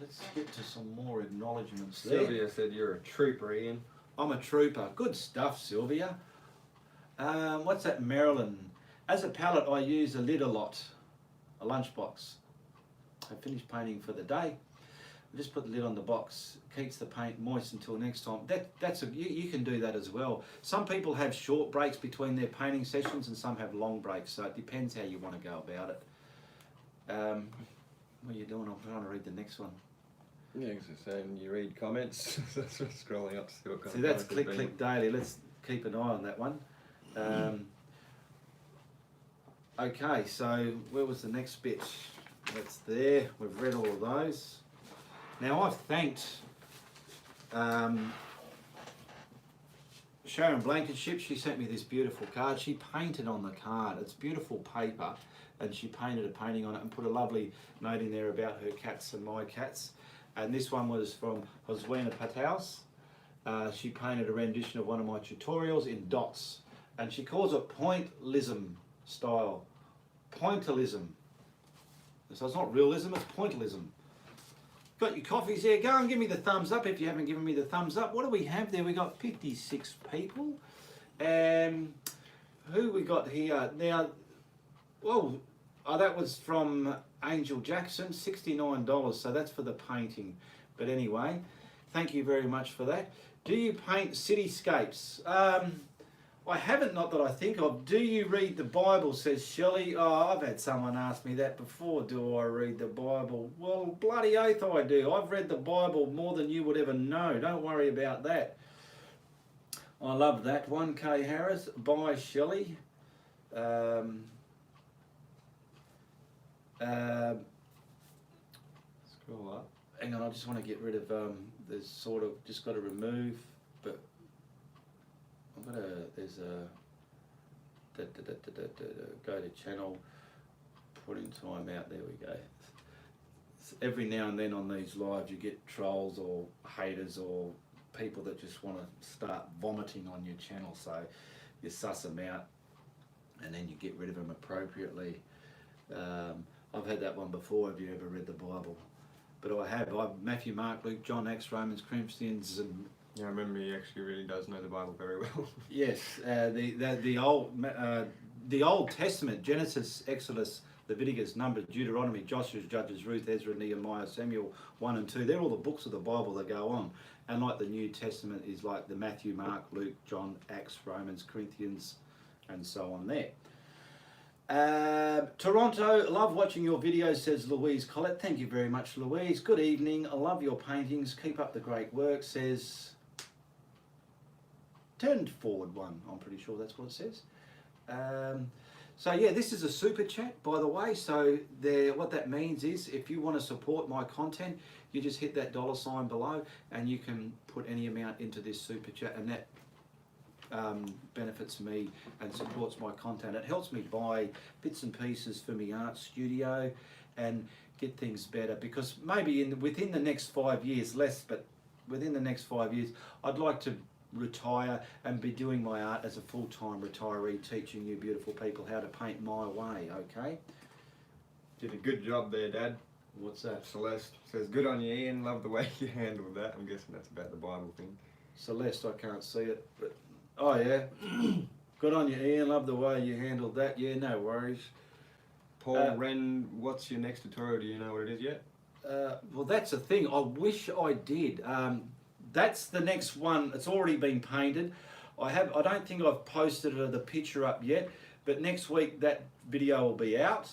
let's get to some more acknowledgements there. Sylvia said you're a trooper, Ian. I'm a trooper. Good stuff, Sylvia. What's that, Marilyn? As a palette, I use a lid a lot, a lunchbox. I finished painting for the day. Just put the lid on the box, keeps the paint moist until next time. You can do that as well. Some people have short breaks between their painting sessions and some have long breaks, so it depends how you want to go about it. What are you doing? I'm trying to read the next one. Yeah, because it's saying you read comments. That's what scrolling up to see what kind See, of that's comments click daily. Let's keep an eye on that one. Okay, so where was the next bit? That's there. We've read all of those. Now I've thanked Sharon Blankenship. She sent me this beautiful card. She painted on the card. It's beautiful paper, and she painted a painting on it and put a lovely note in there about her cats and my cats. And this one was from Hoswina Pathouse. She painted a rendition of one of my tutorials in dots, and she calls it pointillism style. Pointillism. So it's not realism, it's pointillism. Got your coffees there. Go and give me the thumbs up if you haven't given me the thumbs up. What do we have there? We got 56 people. Who we got here? Now, well, that was from Angel Jackson, $69. So that's for the painting. But anyway, thank you very much for that. Do you paint cityscapes? I haven't, not that I think of. Do you read the Bible, says Shelley. Oh, I've had someone ask me that before. Do I read the Bible? Well, bloody oath I do. I've read the Bible more than you would ever know. Don't worry about that. I love that. 1K Harris by Shelley. Scroll up. Hang on, I just want to get rid of there's sort of just got to remove, but there's a go to channel, put in time out, there we go. Every now and then on these lives you get trolls or haters or people that just want to start vomiting on your channel, so you suss them out and then you get rid of them appropriately. I've had that one before. Have you ever read the Bible? But I have. Matthew, Mark, Luke, John, Acts, Romans, Corinthians, and Yeah, I remember he actually really does know the Bible very well. yes, the Old Testament, Genesis, Exodus, Leviticus, Numbers, Deuteronomy, Joshua, Judges, Ruth, Ezra, Nehemiah, Samuel 1 and 2. They're all the books of the Bible that go on. And like the New Testament is like the Matthew, Mark, Luke, John, Acts, Romans, Corinthians, and so on there. Toronto, love watching your videos, says Louise Collette. Thank you very much, Louise. Good evening. I love your paintings. Keep up the great work, says Turned Forward One. I'm pretty sure that's what it says. So yeah, this is a super chat, by the way. So what that means is if you want to support my content, you just hit that $ below and you can put any amount into this super chat, and that benefits me and supports my content. It helps me buy bits and pieces for my art studio and get things better, because maybe within the next 5 years, less, but within the next 5 years, I'd like to retire and be doing my art as a full-time retiree, teaching you beautiful people how to paint my way, okay? Did a good job there, Dad. What's that? Celeste says, good on you, Ian. Love the way you handled that. I'm guessing that's about the Bible thing. Celeste, I can't see it, but oh yeah. Good on you, Ian. Love the way you handled that. Yeah, no worries. Paul Wren, what's your next tutorial? Do you know what it is yet? Well, that's the thing. I wish I did. That's the next one. It's already been painted. I don't think I've posted the picture up yet, but next week that video will be out.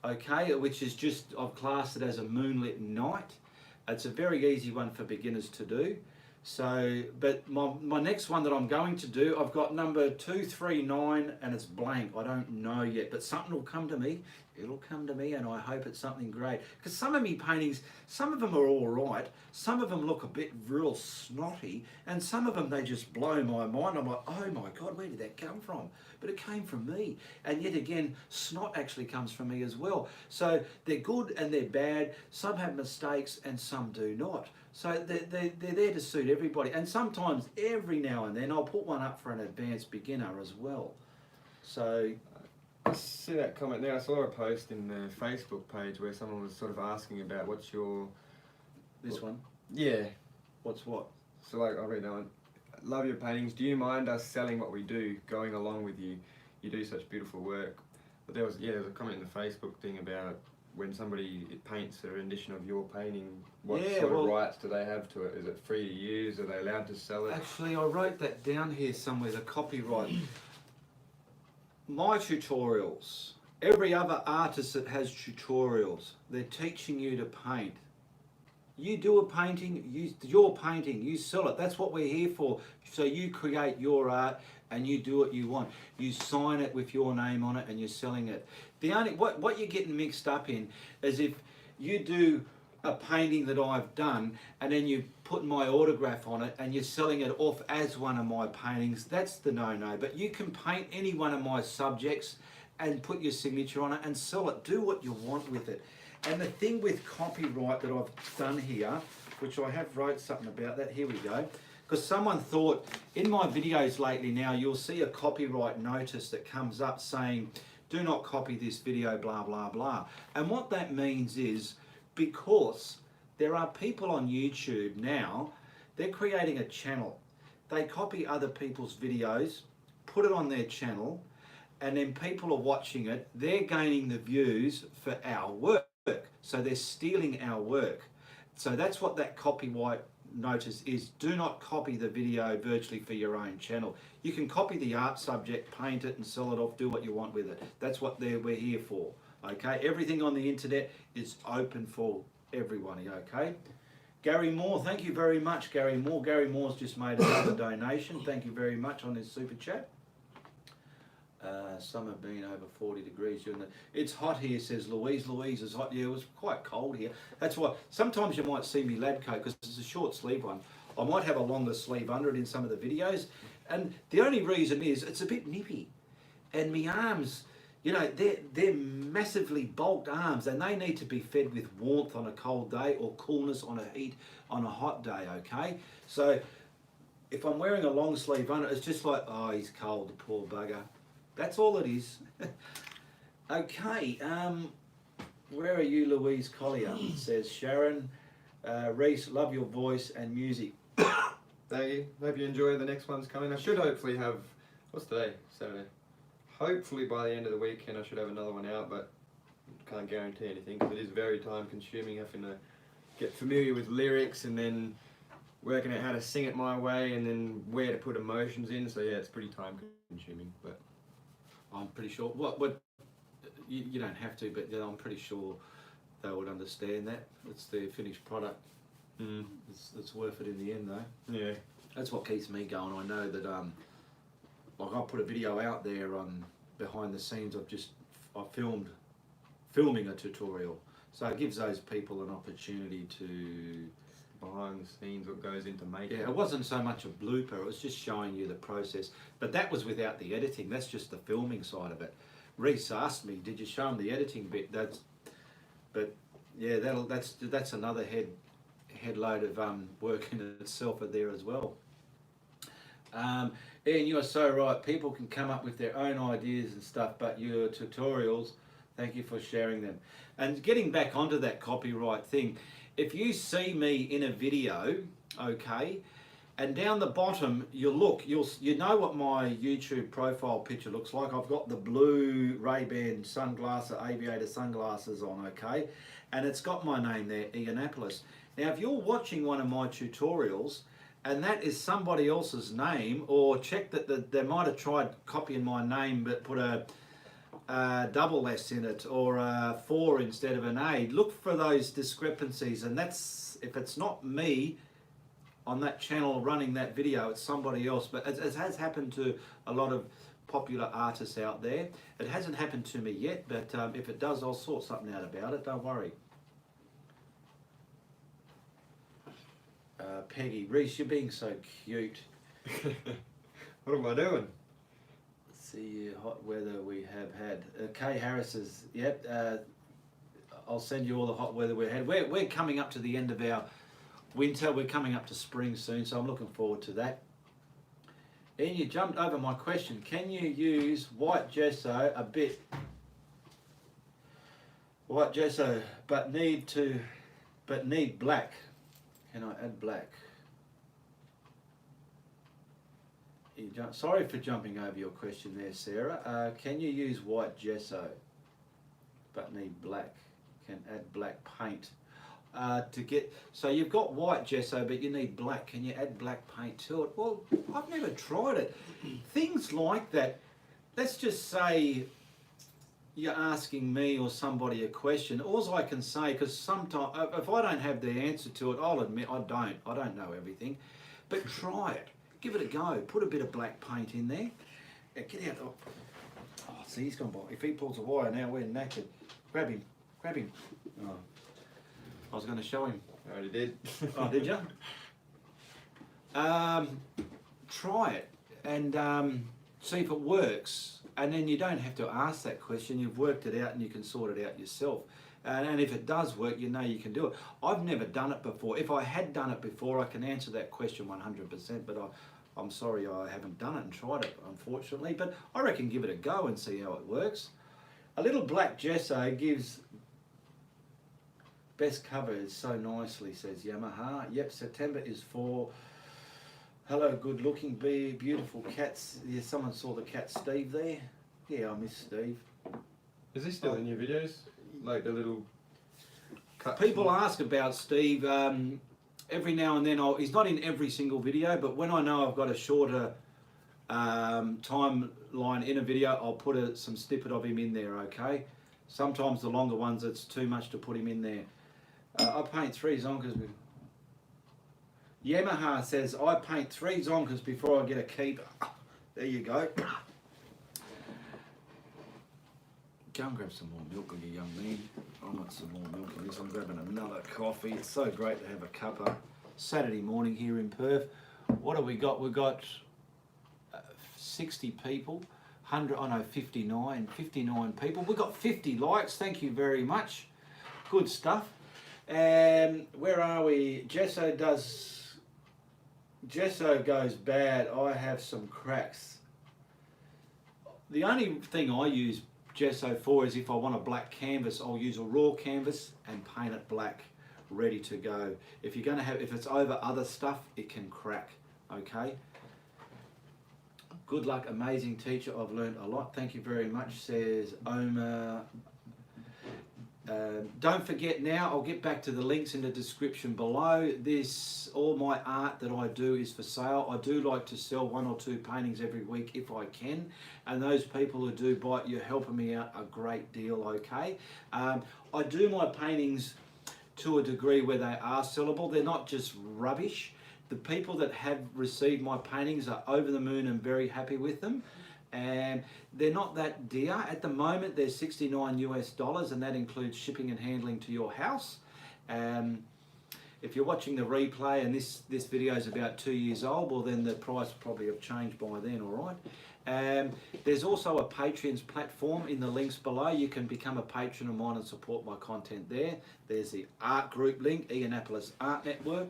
Okay, which is just, I've classed it as a moonlit night. It's a very easy one for beginners to do. So, but my next one that I'm going to do, I've got number 239 and it's blank. I don't know yet, but something will come to me. It'll come to me, and I hope it's something great. Because some of me paintings, some of them are all right. Some of them look a bit real snotty, and some of them, they just blow my mind. I'm like, oh my God, where did that come from? But it came from me. And yet again, snot actually comes from me as well. So they're good and they're bad. Some have mistakes and some do not. So they're there to suit everybody. And sometimes, every now and then, I'll put one up for an advanced beginner as well. So I see that comment there. I saw a post in the Facebook page where someone was sort of asking about what's your... this one? Yeah. What's what? So like, I'll read that one. Love your paintings. Do you mind us selling what we do, going along with you? You do such beautiful work. But there was a comment in the Facebook thing about when somebody paints a rendition of your painting, what Yeah, sort well, of rights do they have to it? Is it free to use? Are they allowed to sell it? actually, I wrote that down here somewhere, the copyright. My tutorials, every other artist that has tutorials, they're teaching you to paint. You do a painting, your painting, you sell it. That's what we're here for. So you create your art and you do what you want. You sign it with your name on it and you're selling it. The only what you're getting mixed up in is if you do a painting that I've done and then you put my autograph on it and you're selling it off as one of my paintings, that's the no-no. But you can paint any one of my subjects and put your signature on it and sell it. Do what you want with it. And the thing with copyright that I've done here, which I have wrote something about that, here we go, because someone thought, in my videos lately now, you'll see a copyright notice that comes up saying, do not copy this video, blah, blah, blah. And what that means is, because there are people on YouTube now, they're creating a channel. They copy other people's videos, put it on their channel, and then people are watching it. They're gaining the views for our work. So they're stealing our work. So that's what that copyright notice is. Do not copy the video virtually for your own channel. You can copy the art subject, paint it and sell it off, do what you want with it. That's what we're here for. Okay, everything on the internet is open for everyone, okay? Gary Moore, thank you very much, Gary Moore. Gary Moore's just made another donation. Thank you very much on his super chat. Some have been over 40 degrees. It's hot here, says Louise. Louise is hot. Yeah, it was quite cold here. That's why sometimes you might see me lab coat because it's a short sleeve one. I might have a longer sleeve under it in some of the videos. And the only reason is it's a bit nippy. And my arms, you know, they're massively bulked arms and they need to be fed with warmth on a cold day or coolness on a hot day, okay? So if I'm wearing a long sleeve under, it's just like, oh, he's cold, the poor bugger. That's all it is. Okay, where are you, Louise Collier? Says Sharon. Reese, love your voice and music. Thank you. Hope you enjoy the next one's coming. I should hopefully have, what's today? Saturday. Hopefully by the end of the weekend I should have another one out, but can't guarantee anything because it is very time consuming having to get familiar with lyrics and then working out how to sing it my way and then where to put emotions in. So yeah, it's pretty time consuming, but I'm pretty sure, you don't have to, but I'm pretty sure they would understand that. It's their finished product. It's worth it in the end though. Yeah. That's what keeps me going. I know that, like I put a video out there on behind the scenes of filming a tutorial. So it gives those people an opportunity to behind the scenes what goes into making. Yeah, it wasn't so much a blooper, it was just showing you the process. But that was without the editing, that's just the filming side of it. Reese asked me, did you show him the editing bit? But yeah, that's another head load of work in itself there as well. Ian, you are so right, people can come up with their own ideas and stuff, but your tutorials, thank you for sharing them. And getting back onto that copyright thing, if you see me in a video, okay, and down the bottom you know what my YouTube profile picture looks like. I've got the blue Ray-Ban aviator sunglasses on, okay, and it's got my name there, Ianapolis. Now if you're watching one of my tutorials and that is somebody else's name, or check that they might have tried copying my name but put a double S in it or a 4 instead of an A. Look for those discrepancies, and that's, if it's not me on that channel running that video, it's somebody else. But it has happened to a lot of popular artists out there. It hasn't happened to me yet, but if it does, I'll sort something out about it, don't worry. Peggy, Reese, you're being so cute. What am I doing? See hot weather we have had. Kay Harris says, yep, I'll send you all the hot weather we had. We're coming up to the end of our winter. We're coming up to spring soon, so I'm looking forward to that. And you jumped over my question. Can you use white gesso a bit? White gesso, but need black. Can I add black? Sorry for jumping over your question there, Sarah. Can you use white gesso but need black? can add black paint to get. So you've got white gesso, but you need black. Can you add black paint to it? Well, I've never tried it. Things like that. Let's just say you're asking me or somebody a question. All I can say, because sometimes if I don't have the answer to it, I'll admit I don't know everything. But try it. Give it a go. Put a bit of black paint in there. Get out. Oh, see, he's gone by. If he pulls a wire now, we're knackered. Grab him. Grab him. Oh. I was going to show him. I already did. Oh, did you? Try it and see if it works. And then you don't have to ask that question. You've worked it out and you can sort it out yourself. And if it does work, you know you can do it. I've never done it before. If I had done it before, I can answer that question 100%. But I'm sorry I haven't done it and tried it, unfortunately. But I reckon give it a go and see how it works. A little black gesso gives best covers so nicely, says Yamaha. Yep, September is for hello, good looking, beautiful cats. Yeah, someone saw the cat Steve there. Yeah, I miss Steve. Is he still in your videos? Like the little cuts? People ask about Steve. Every now and then, he's not in every single video, but when I know I've got a shorter timeline in a video, I'll put some snippet of him in there, okay? Sometimes the longer ones, it's too much to put him in there. I paint 3 zonkers. Yamaha says, I paint 3 zonkers before I get a keeper. There you go. Go and grab some more milk, you young man. I want some more milk in this. I'm grabbing another coffee. It's so great to have a cuppa. Saturday morning here in Perth. What have we got? We've got 60 people. 59 people. We've got 50 likes. Thank you very much. Good stuff. Where are we? Gesso goes bad. I have some cracks. The only thing I use gesso for is if I want a black canvas, I'll use a raw canvas and paint it black, ready to go. If it's over other stuff, it can crack. Okay. Good luck, amazing teacher. I've learned a lot. Thank you very much, says Omar. Don't forget now, I'll get back to the links in the description below. All my art that I do is for sale. I do like to sell 1 or 2 paintings every week if I can. And those people who do buy it, you're helping me out a great deal, okay? I do my paintings to a degree where they are sellable. They're not just rubbish. The people that have received my paintings are over the moon and very happy with them. And they're not that dear. At the moment, they're $69 US, and that includes shipping and handling to your house. If you're watching the replay and this video is about 2 years old, well then the price probably have changed by then, all right? There's also a Patreon's platform in the links below. You can become a patron of mine and support my content there. There's the art group link, Ianapolis Art Network.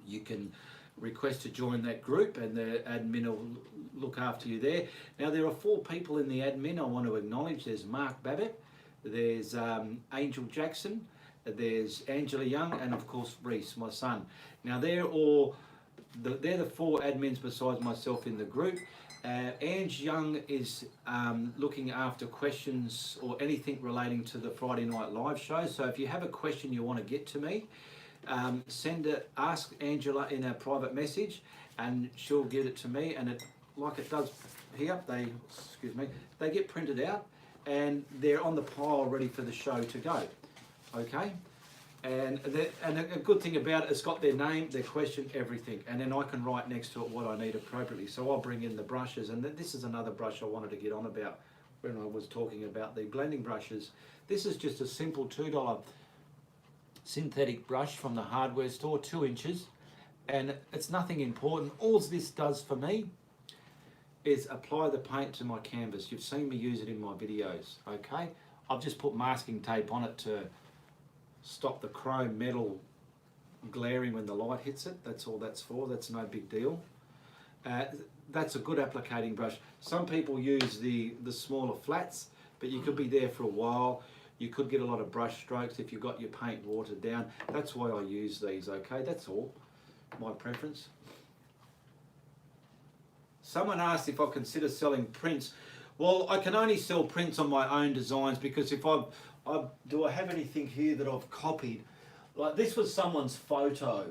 You can request to join that group and the admin will look after you there. Now there are 4 people in the admin I want to acknowledge. There's Mark Babbitt, there's Angel Jackson, there's Angela Young, and of course Reese, my son. Now they're the 4 admins besides myself in the group. Ange Young is looking after questions or anything relating to the Friday Night Live show. So if you have a question you want to get to me, ask Angela in a private message and she'll get it to me, and like it does here, they get printed out and they're on the pile ready for the show to go. Okay, and a good thing about it, it's got their name, their question, everything, and then I can write next to it what I need appropriately. So I'll bring in the brushes, and this is another brush I wanted to get on about when I was talking about the blending brushes. This is just a simple $2 synthetic brush from the hardware store, 2 inches, and it's nothing important. All this does for me is apply the paint to my canvas. You've seen me use it in my videos, okay? I've just put masking tape on it to stop the chrome metal glaring when the light hits it. That's all that's for. That's no big deal. That's a good applicating brush. Some people use the smaller flats, but you could be there for a while. You could get a lot of brush strokes if you've got your paint watered down. That's why I use these, okay? That's all, my preference. Someone asked if I consider selling prints. Well, I can only sell prints on my own designs because if do I have anything here that I've copied? Like this was someone's photo.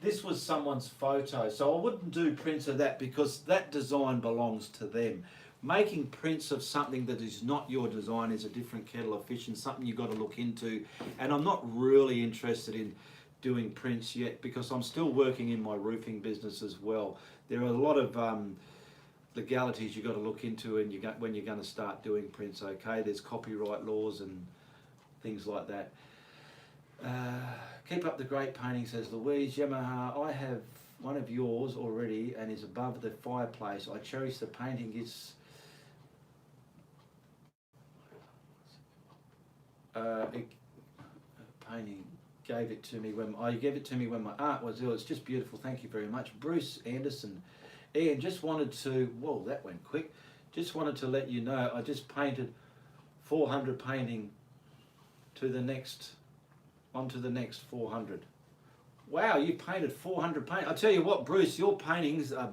This was someone's photo. So I wouldn't do prints of that because that design belongs to them. Making prints of something that is not your design is a different kettle of fish and something you've got to look into. And I'm not really interested in doing prints yet because I'm still working in my roofing business as well. There are a lot of legalities you've got to look into and when you're going to start doing prints, okay? There's copyright laws and things like that. Keep up the great painting, says Louise. Yamaha, I have one of yours already and is above the fireplace. I cherish the painting. It's painting gave it to me when you gave it to me when my art was ill. It's just beautiful. Thank you very much. Bruce Anderson. Ian, just wanted to, whoa, that went quick. Just wanted to let you know I just painted 400 painting onto the next 400. Wow, you painted 400 paint. I tell you what, Bruce, your paintings are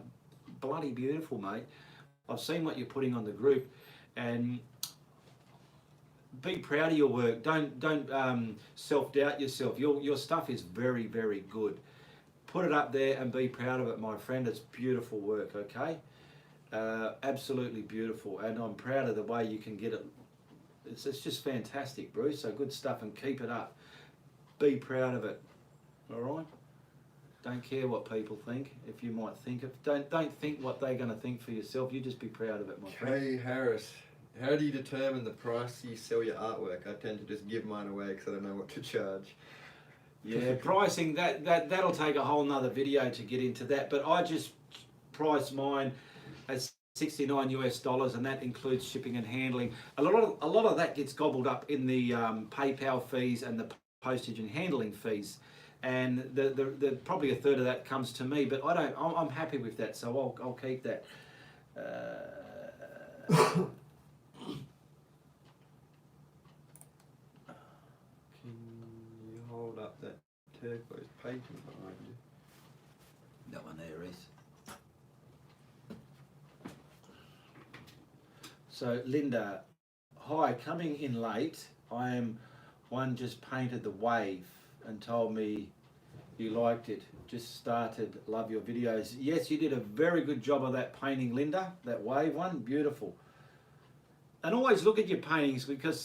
bloody beautiful, mate. I've seen what you're putting on the group, and be proud of your work. Don't self-doubt yourself. Your stuff is very, very good. Put it up there and be proud of it, my friend. It's beautiful work, okay? Absolutely beautiful, and I'm proud of the way you can get it. It's just fantastic, Bruce. So good stuff, and keep it up. Be proud of it. All right. Don't care what people think. If you might think of, don't think what they're going to think for yourself. You just be proud of it, my friend. Hey Harris, how do you determine the price you sell your artwork? I tend to just give mine away because I don't know what to charge. Yeah, pricing that'll take a whole nother video to get into that. But I just price mine as $69 US, and that includes shipping and handling. A lot of that gets gobbled up in the PayPal fees and the postage and handling fees, and the probably a third of that comes to me. But I'm happy with that, so I'll keep that. Hold up that turquoise painting behind you. That one there, Reese. So Linda, hi, coming in late. One just painted the wave and told me you liked it. Just started, love your videos. Yes, you did a very good job of that painting, Linda. That wave one, beautiful. And always look at your paintings because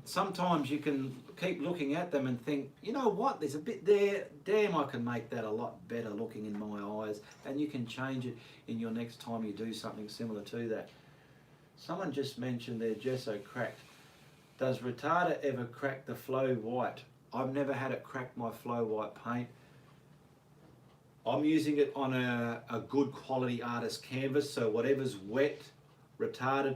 sometimes you can keep looking at them and think, you know what, there's a bit there, damn, I can make that a lot better looking in my eyes, and you can change it in your next time you do something similar to that. Someone just mentioned their gesso cracked. Does Retarder ever crack the Flow White? I've never had it crack my Flow White paint. I'm using it on a good quality artist canvas, so whatever's wet, retarded,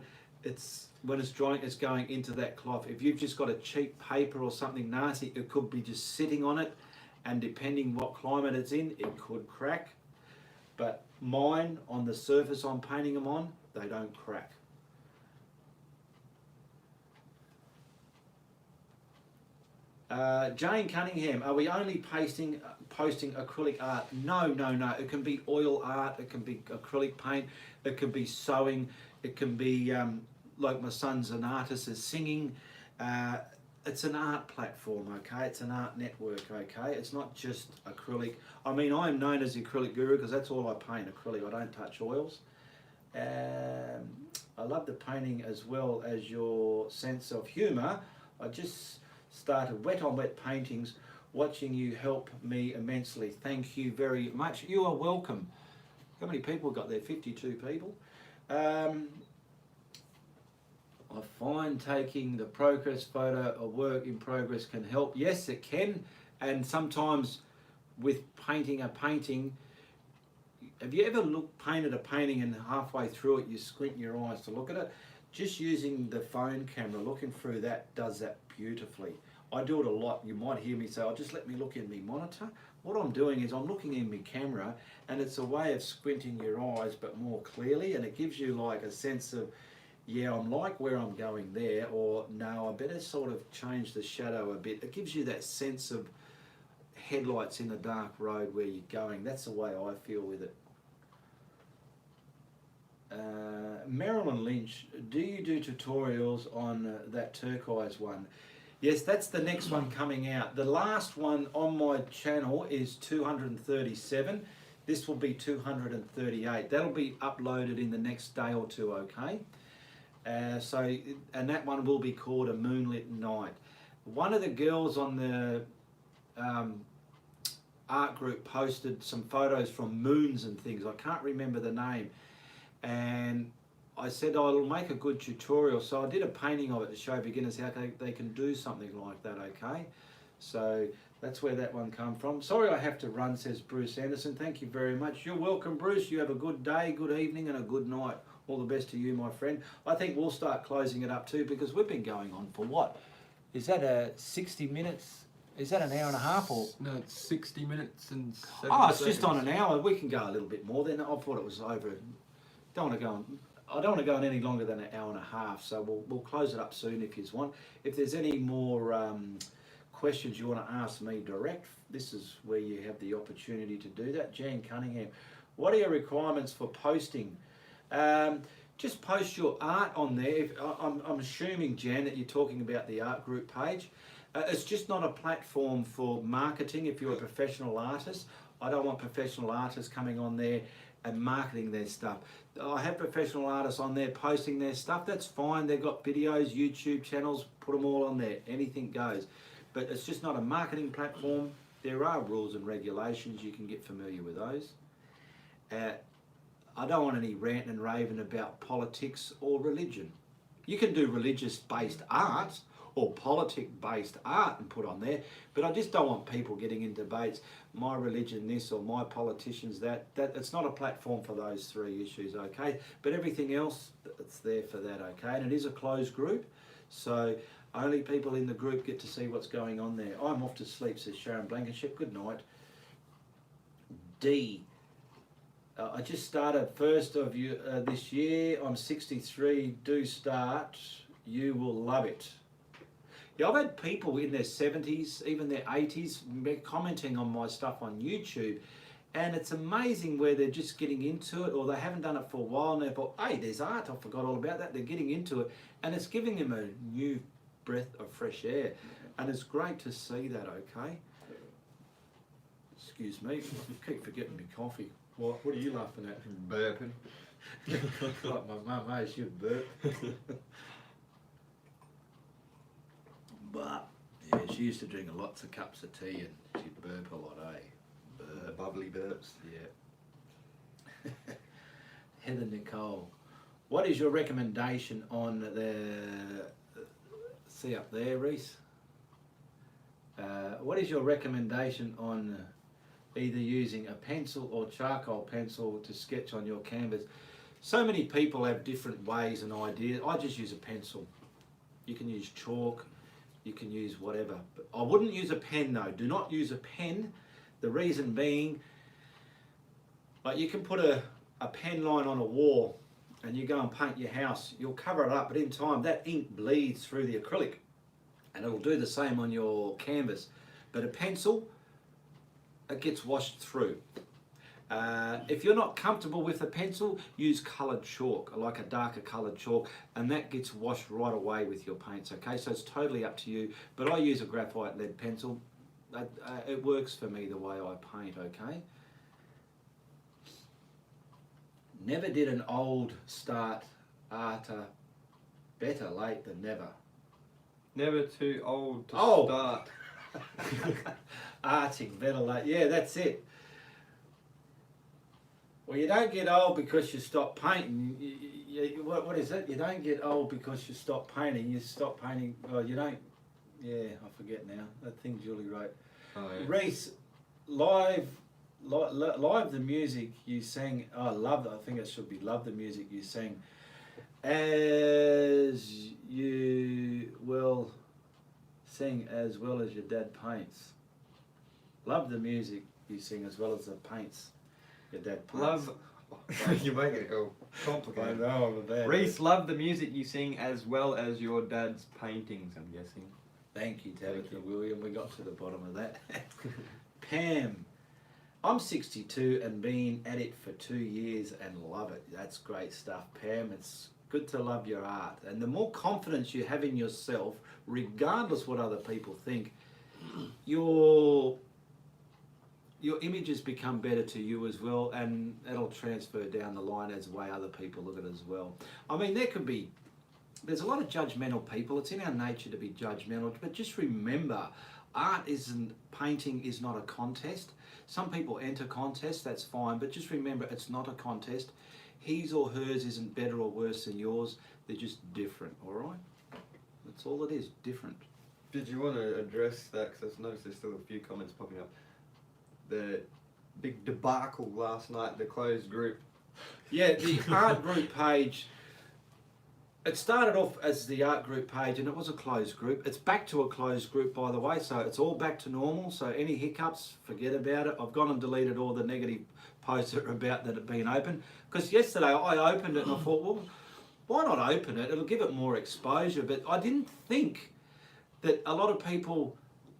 when it's drying, it's going into that cloth. If you've just got a cheap paper or something nasty, it could be just sitting on it, and depending what climate it's in, it could crack. But mine, on the surface I'm painting them on, they don't crack. Jane Cunningham, are we only posting acrylic art? No. It can be oil art, it can be acrylic paint, it can be sewing, it can be like my son's an artist, is singing. It's an art platform, okay? It's an art network, okay? It's not just acrylic. I mean, I am known as the acrylic guru because that's all I paint, acrylic. I don't touch oils. I love the painting as well as your sense of humour. I just started wet on wet paintings. Watching you help me immensely. Thank you very much. You are welcome. How many people got there? 52 people. I find taking the progress photo of work in progress can help. Yes, it can. And sometimes with painting a painting, have you ever painted a painting and halfway through it you squint your eyes to look at it? Just using the phone camera, looking through that does that beautifully. I do it a lot. You might hear me say, oh, just let me look in my monitor. What I'm doing is I'm looking in my camera, and it's a way of squinting your eyes but more clearly, and it gives you like a sense of, yeah, I'm like where I'm going there, or no, I better sort of change the shadow a bit. It gives you that sense of headlights in a dark road where you're going. That's the way I feel with it. Marilyn Lynch, do you do tutorials on that turquoise one? Yes, that's the next one coming out. The last one on my channel is 237. This will be 238. That'll be uploaded in the next day or two, okay? And that one will be called A Moonlit Night. One of the girls on the art group posted some photos from moons and things. I can't remember the name. And I said, oh, it'll make a good tutorial. So I did a painting of it to show beginners how they can do something like that, okay? So that's where that one come from. Sorry I have to run, says Bruce Anderson. Thank you very much. You're welcome, Bruce. You have a good day, good evening, and a good night. All the best to you, my friend. I think we'll start closing it up too, because we've been going on for what? Is that 60 minutes? Is that an hour and a half or? No, it's 60 minutes and 7 Oh, it's seconds. just on an hour. We can go a little bit more then. I thought it was over. I don't want to go on any longer than an hour and a half, so we'll close it up soon if you want. If there's any more questions you want to ask me direct, this is where you have the opportunity to do that. Jan Cunningham, what are your requirements for posting? Just post your art on there. I'm assuming, Jan, that you're talking about the art group page. It's just not a platform for marketing if you're a professional artist. I don't want professional artists coming on there and marketing their stuff. I have professional artists on there posting their stuff. That's fine. They've got videos, YouTube channels, put them all on there. Anything goes. But it's just not a marketing platform. There are rules and regulations. You can get familiar with those. I don't want any ranting and raving about politics or religion. You can do religious-based art or politic-based art and put on there, but I just don't want people getting in debates, my religion this or my politicians that. It's not a platform for those three issues, okay? But everything else, it's there for that, okay? And it is a closed group, so only people in the group get to see what's going on there. I'm off to sleep, says Sharon Blankenship. Good night. D. I just started 1st of this year. I'm 63. Do start. You will love it. Yeah, I've had people in their 70s, even their 80s, commenting on my stuff on YouTube, and it's amazing where they're just getting into it, or they haven't done it for a while, and they thought, hey, there's art, I forgot all about that. They're getting into it, and it's giving them a new breath of fresh air, and it's great to see that, okay? Excuse me, I keep forgetting my coffee. What are you laughing at? Burping. Like my mum, hey, she'd burp. But, yeah, she used to drink lots of cups of tea and she'd burp a lot, eh? Burp. Bubbly burps. Yeah. Heather Nicole, what is your recommendation on the, see up there, Reese? What is your recommendation on either using a pencil or charcoal pencil to sketch on your canvas? So many people have different ways and ideas. I just use a pencil. You can use chalk, you can use whatever. But I wouldn't use a pen though. Do not use a pen. The reason being, like you can put a pen line on a wall and you go and paint your house, you'll cover it up, but in time that ink bleeds through the acrylic and it'll do the same on your canvas. But a pencil, it gets washed through. If you're not comfortable with a pencil, use coloured chalk, like a darker coloured chalk, and that gets washed right away with your paints, okay? So it's totally up to you, but I use a graphite lead pencil. It works for me the way I paint, okay? Never did an old start arter. Better late than never. Never too old to Oh. start. Arting, better late. Yeah, that's it. Well, you don't get old because you stop painting. What is it? You don't get old because you stop painting. You stop painting. Well, you don't. Yeah, I forget now. That thing Julie wrote. Oh, yeah. Reese, live the music you sang. Oh, I love that. I think it should be love the music you sang. As you will sing as well as your dad paints. Love the music you sing as well as the paints your dad paints. Love. You're making it all I complicated. know, I'm a bad. Reese, love the music you sing as well as your dad's paintings, I'm guessing. Thank you, Tabitha Thank you. William. We got to the bottom of that. Pam, I'm 62 and been at it for 2 years and love it. That's great stuff, Pam. It's good to love your art. And the more confidence you have in yourself, regardless what other people think, your images become better to you as well, and it'll transfer down the line as the way other people look at it as well. I mean, there's a lot of judgmental people. It's in our nature to be judgmental, but just remember, painting is not a contest. Some people enter contests, that's fine, but just remember, it's not a contest. His or hers isn't better or worse than yours. They're just different, all right? That's all it is, different. Did you want to address that? Because I've noticed there's still a few comments popping up. The big debacle last night, the closed group. Yeah, the art group page, it started off as the art group page and it was a closed group. It's back to a closed group, by the way, so it's all back to normal. So any hiccups, forget about it. I've gone and deleted all the negative posts that are about that have been open. Because yesterday I opened it and I thought, well, why not open it? It'll give it more exposure. But I didn't think that a lot of people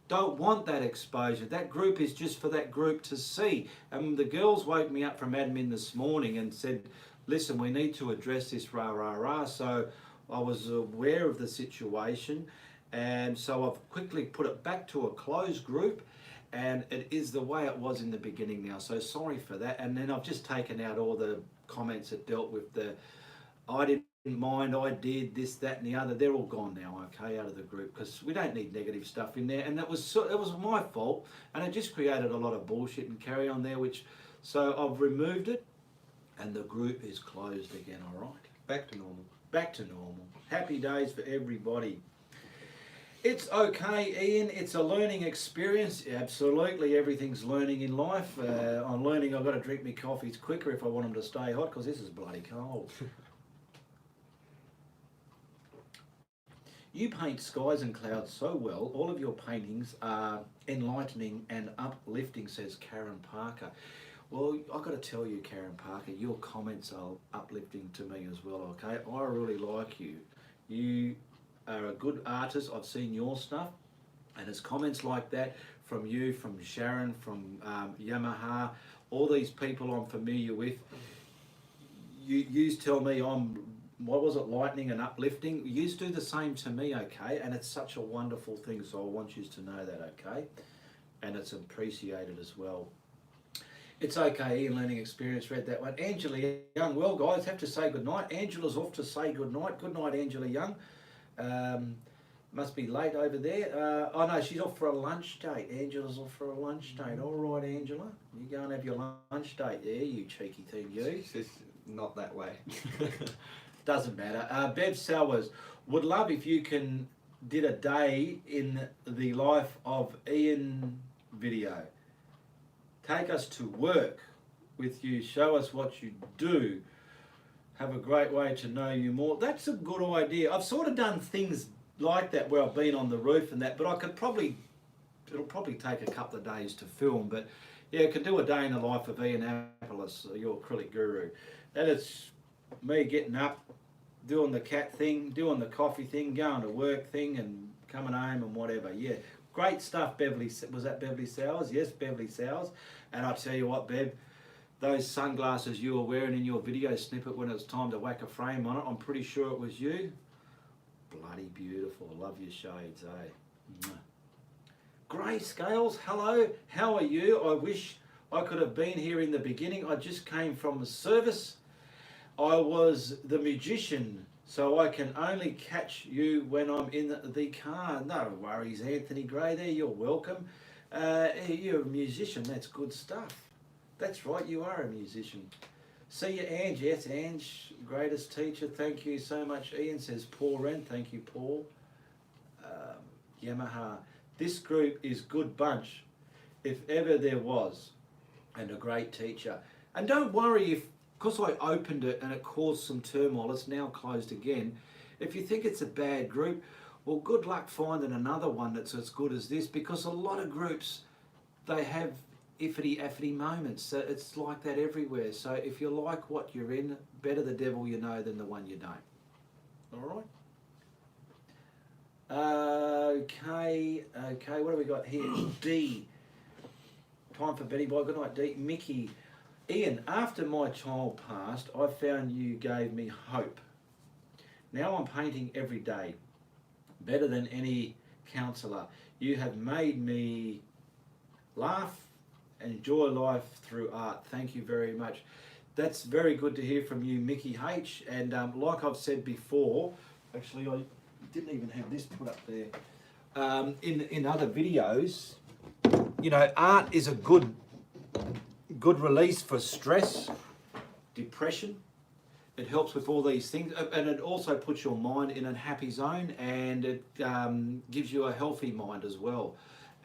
don't want that exposure. That group is just for that group to see. And the girls woke me up from admin this morning and said, listen, we need to address this, rah, rah, rah. So I was aware of the situation. And so I've quickly put it back to a closed group. And it is the way it was in the beginning now. So sorry for that. And then I've just taken out all the comments that dealt with the, I didn't mind, I did, this, that and the other. They're all gone now, okay, out of the group, because we don't need negative stuff in there. And it was my fault. And it just created a lot of bullshit and carry on there, so I've removed it. And the group is closed again, all right? Back to normal. Back to normal. Happy days for everybody. It's okay, Ian. It's a learning experience. Absolutely, everything's learning in life. I'm learning I've got to drink my coffees quicker if I want them to stay hot, because this is bloody cold. You paint skies and clouds so well. All of your paintings are enlightening and uplifting, says Karen Parker. Well, I've got to tell you, Karen Parker, your comments are uplifting to me as well, okay? I really like you. You are a good artist. I've seen your stuff, and it's comments like that from you, from Sharon, from Yamaha, all these people I'm familiar with. You tell me I'm, what was it, lightning and uplifting? You do the same to me, okay? And it's such a wonderful thing, so I want you to know that, okay? And it's appreciated as well. It's okay, Ian, learning experience, read that one. Angela Young, well guys, have to say goodnight. Angela's off to say goodnight. Good night, Angela Young. Must be late over there. Oh no, she's off for a lunch date. Angela's off for a lunch date. All right, Angela, you go and have your lunch date there, you cheeky thing, you. It's just not that way. Doesn't matter. Bev Sowers, would love if you did a day in the life of Ian video. Take us to work with you. Show us what you do. Have a great way to know you more. That's a good idea. I've sort of done things like that where I've been on the roof and that, but it'll probably take a couple of days to film. But yeah, I could do a day in the life of Ian Appelis, your acrylic guru. That is me getting up, doing the cat thing, doing the coffee thing, going to work thing, and coming home and whatever. Yeah. Great stuff, Beverly. Was that Beverly Sowers? Yes, Beverly Sowers. And I tell you what, Bev, those sunglasses you were wearing in your video snippet when it was time to whack a frame on it, I'm pretty sure it was you. Bloody beautiful. Love your shades, eh? Grey Scales, hello. How are you? I wish I could have been here in the beginning. I just came from the service. I was the magician, so I can only catch you when I'm in the car. No worries, Anthony Gray there, you're welcome. You're a musician, that's good stuff. That's right, you are a musician. See you, Ange. Yes, Ange, greatest teacher. Thank you so much, Ian, says Paul Wren. Thank you, Paul. Yamaha. This group is good bunch, if ever there was, and a great teacher. And don't worry if, because I opened it and it caused some turmoil, it's now closed again. If you think it's a bad group, well, good luck finding another one that's as good as this, because a lot of groups, they have iffity-affity moments. So it's like that everywhere. So if you like what you're in, better the devil you know than the one you don't. All right? Okay, what do we got here? D. time for Betty Boy. Good night, Dee. Mickey. Ian, after my child passed, I found you gave me hope. Now I'm painting every day, better than any counsellor. You have made me laugh and enjoy life through art. Thank you very much. That's very good to hear from you, Mickey H. And like I've said before, actually I didn't even have this put up there. In other videos, you know, art is a good release for stress, depression. It helps with all these things, and it also puts your mind in a happy zone, and it gives you a healthy mind as well.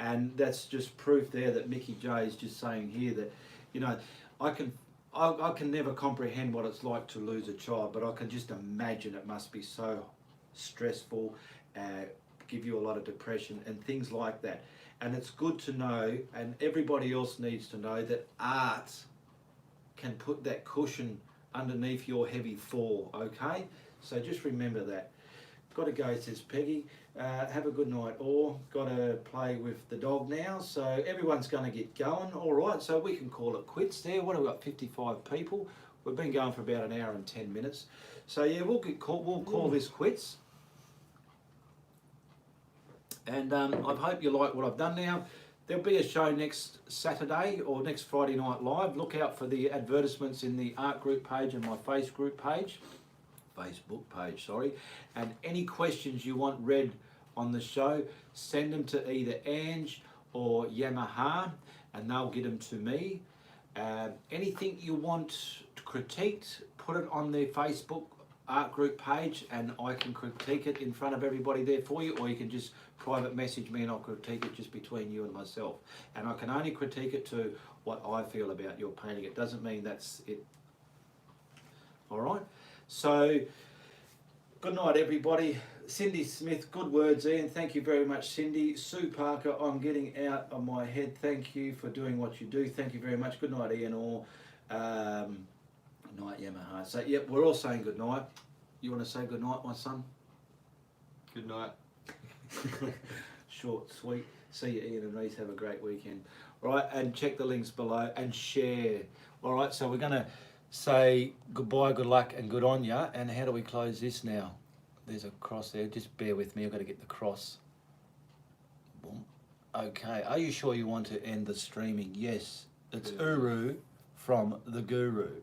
And that's just proof there that Mickey J is just saying here that, you know, I can never comprehend what it's like to lose a child, but I can just imagine it must be so stressful, give you a lot of depression and things like that. And it's good to know, and everybody else needs to know, that art can put that cushion underneath your heavy fall, okay? So just remember that. Got to go, says Peggy. Have a good night, or got to play with the dog now. So everyone's going to get going. All right, so we can call it quits there. What have we got? 55 people. We've been going for about an hour and 10 minutes. So yeah, we'll call this quits. And I hope you like what I've done now. There'll be a show next Saturday or next Friday night live. Look out for the advertisements in the art group page and my Facebook page, sorry. And any questions you want read on the show, send them to either Ange or Yamaha, and they'll get them to me. Anything you want critiqued, put it on the Facebook art group page, and I can critique it in front of everybody there for you, or you can just private message me and I'll critique it just between you and myself. And I can only critique it to what I feel about your painting. It doesn't mean that's it. All right. So good night, everybody. Cindy Smith, good words, Ian. Thank you very much, Cindy. Sue Parker, I'm getting out of my head. Thank you for doing what you do. Thank you very much. Good night, Ian. Or night, Yamaha. So, yep, we're all saying good night. You want to say good night, my son? Good night. Short, sweet. See you, Ian and Reese. Have a great weekend. All right, and check the links below and share. All right, so we're going to say goodbye, good luck, and good on ya. And how do we close this now? There's a cross there. Just bear with me. I've got to get the cross. Boom. Okay. Are you sure you want to end the streaming? Yes. It's Uru from the Guru.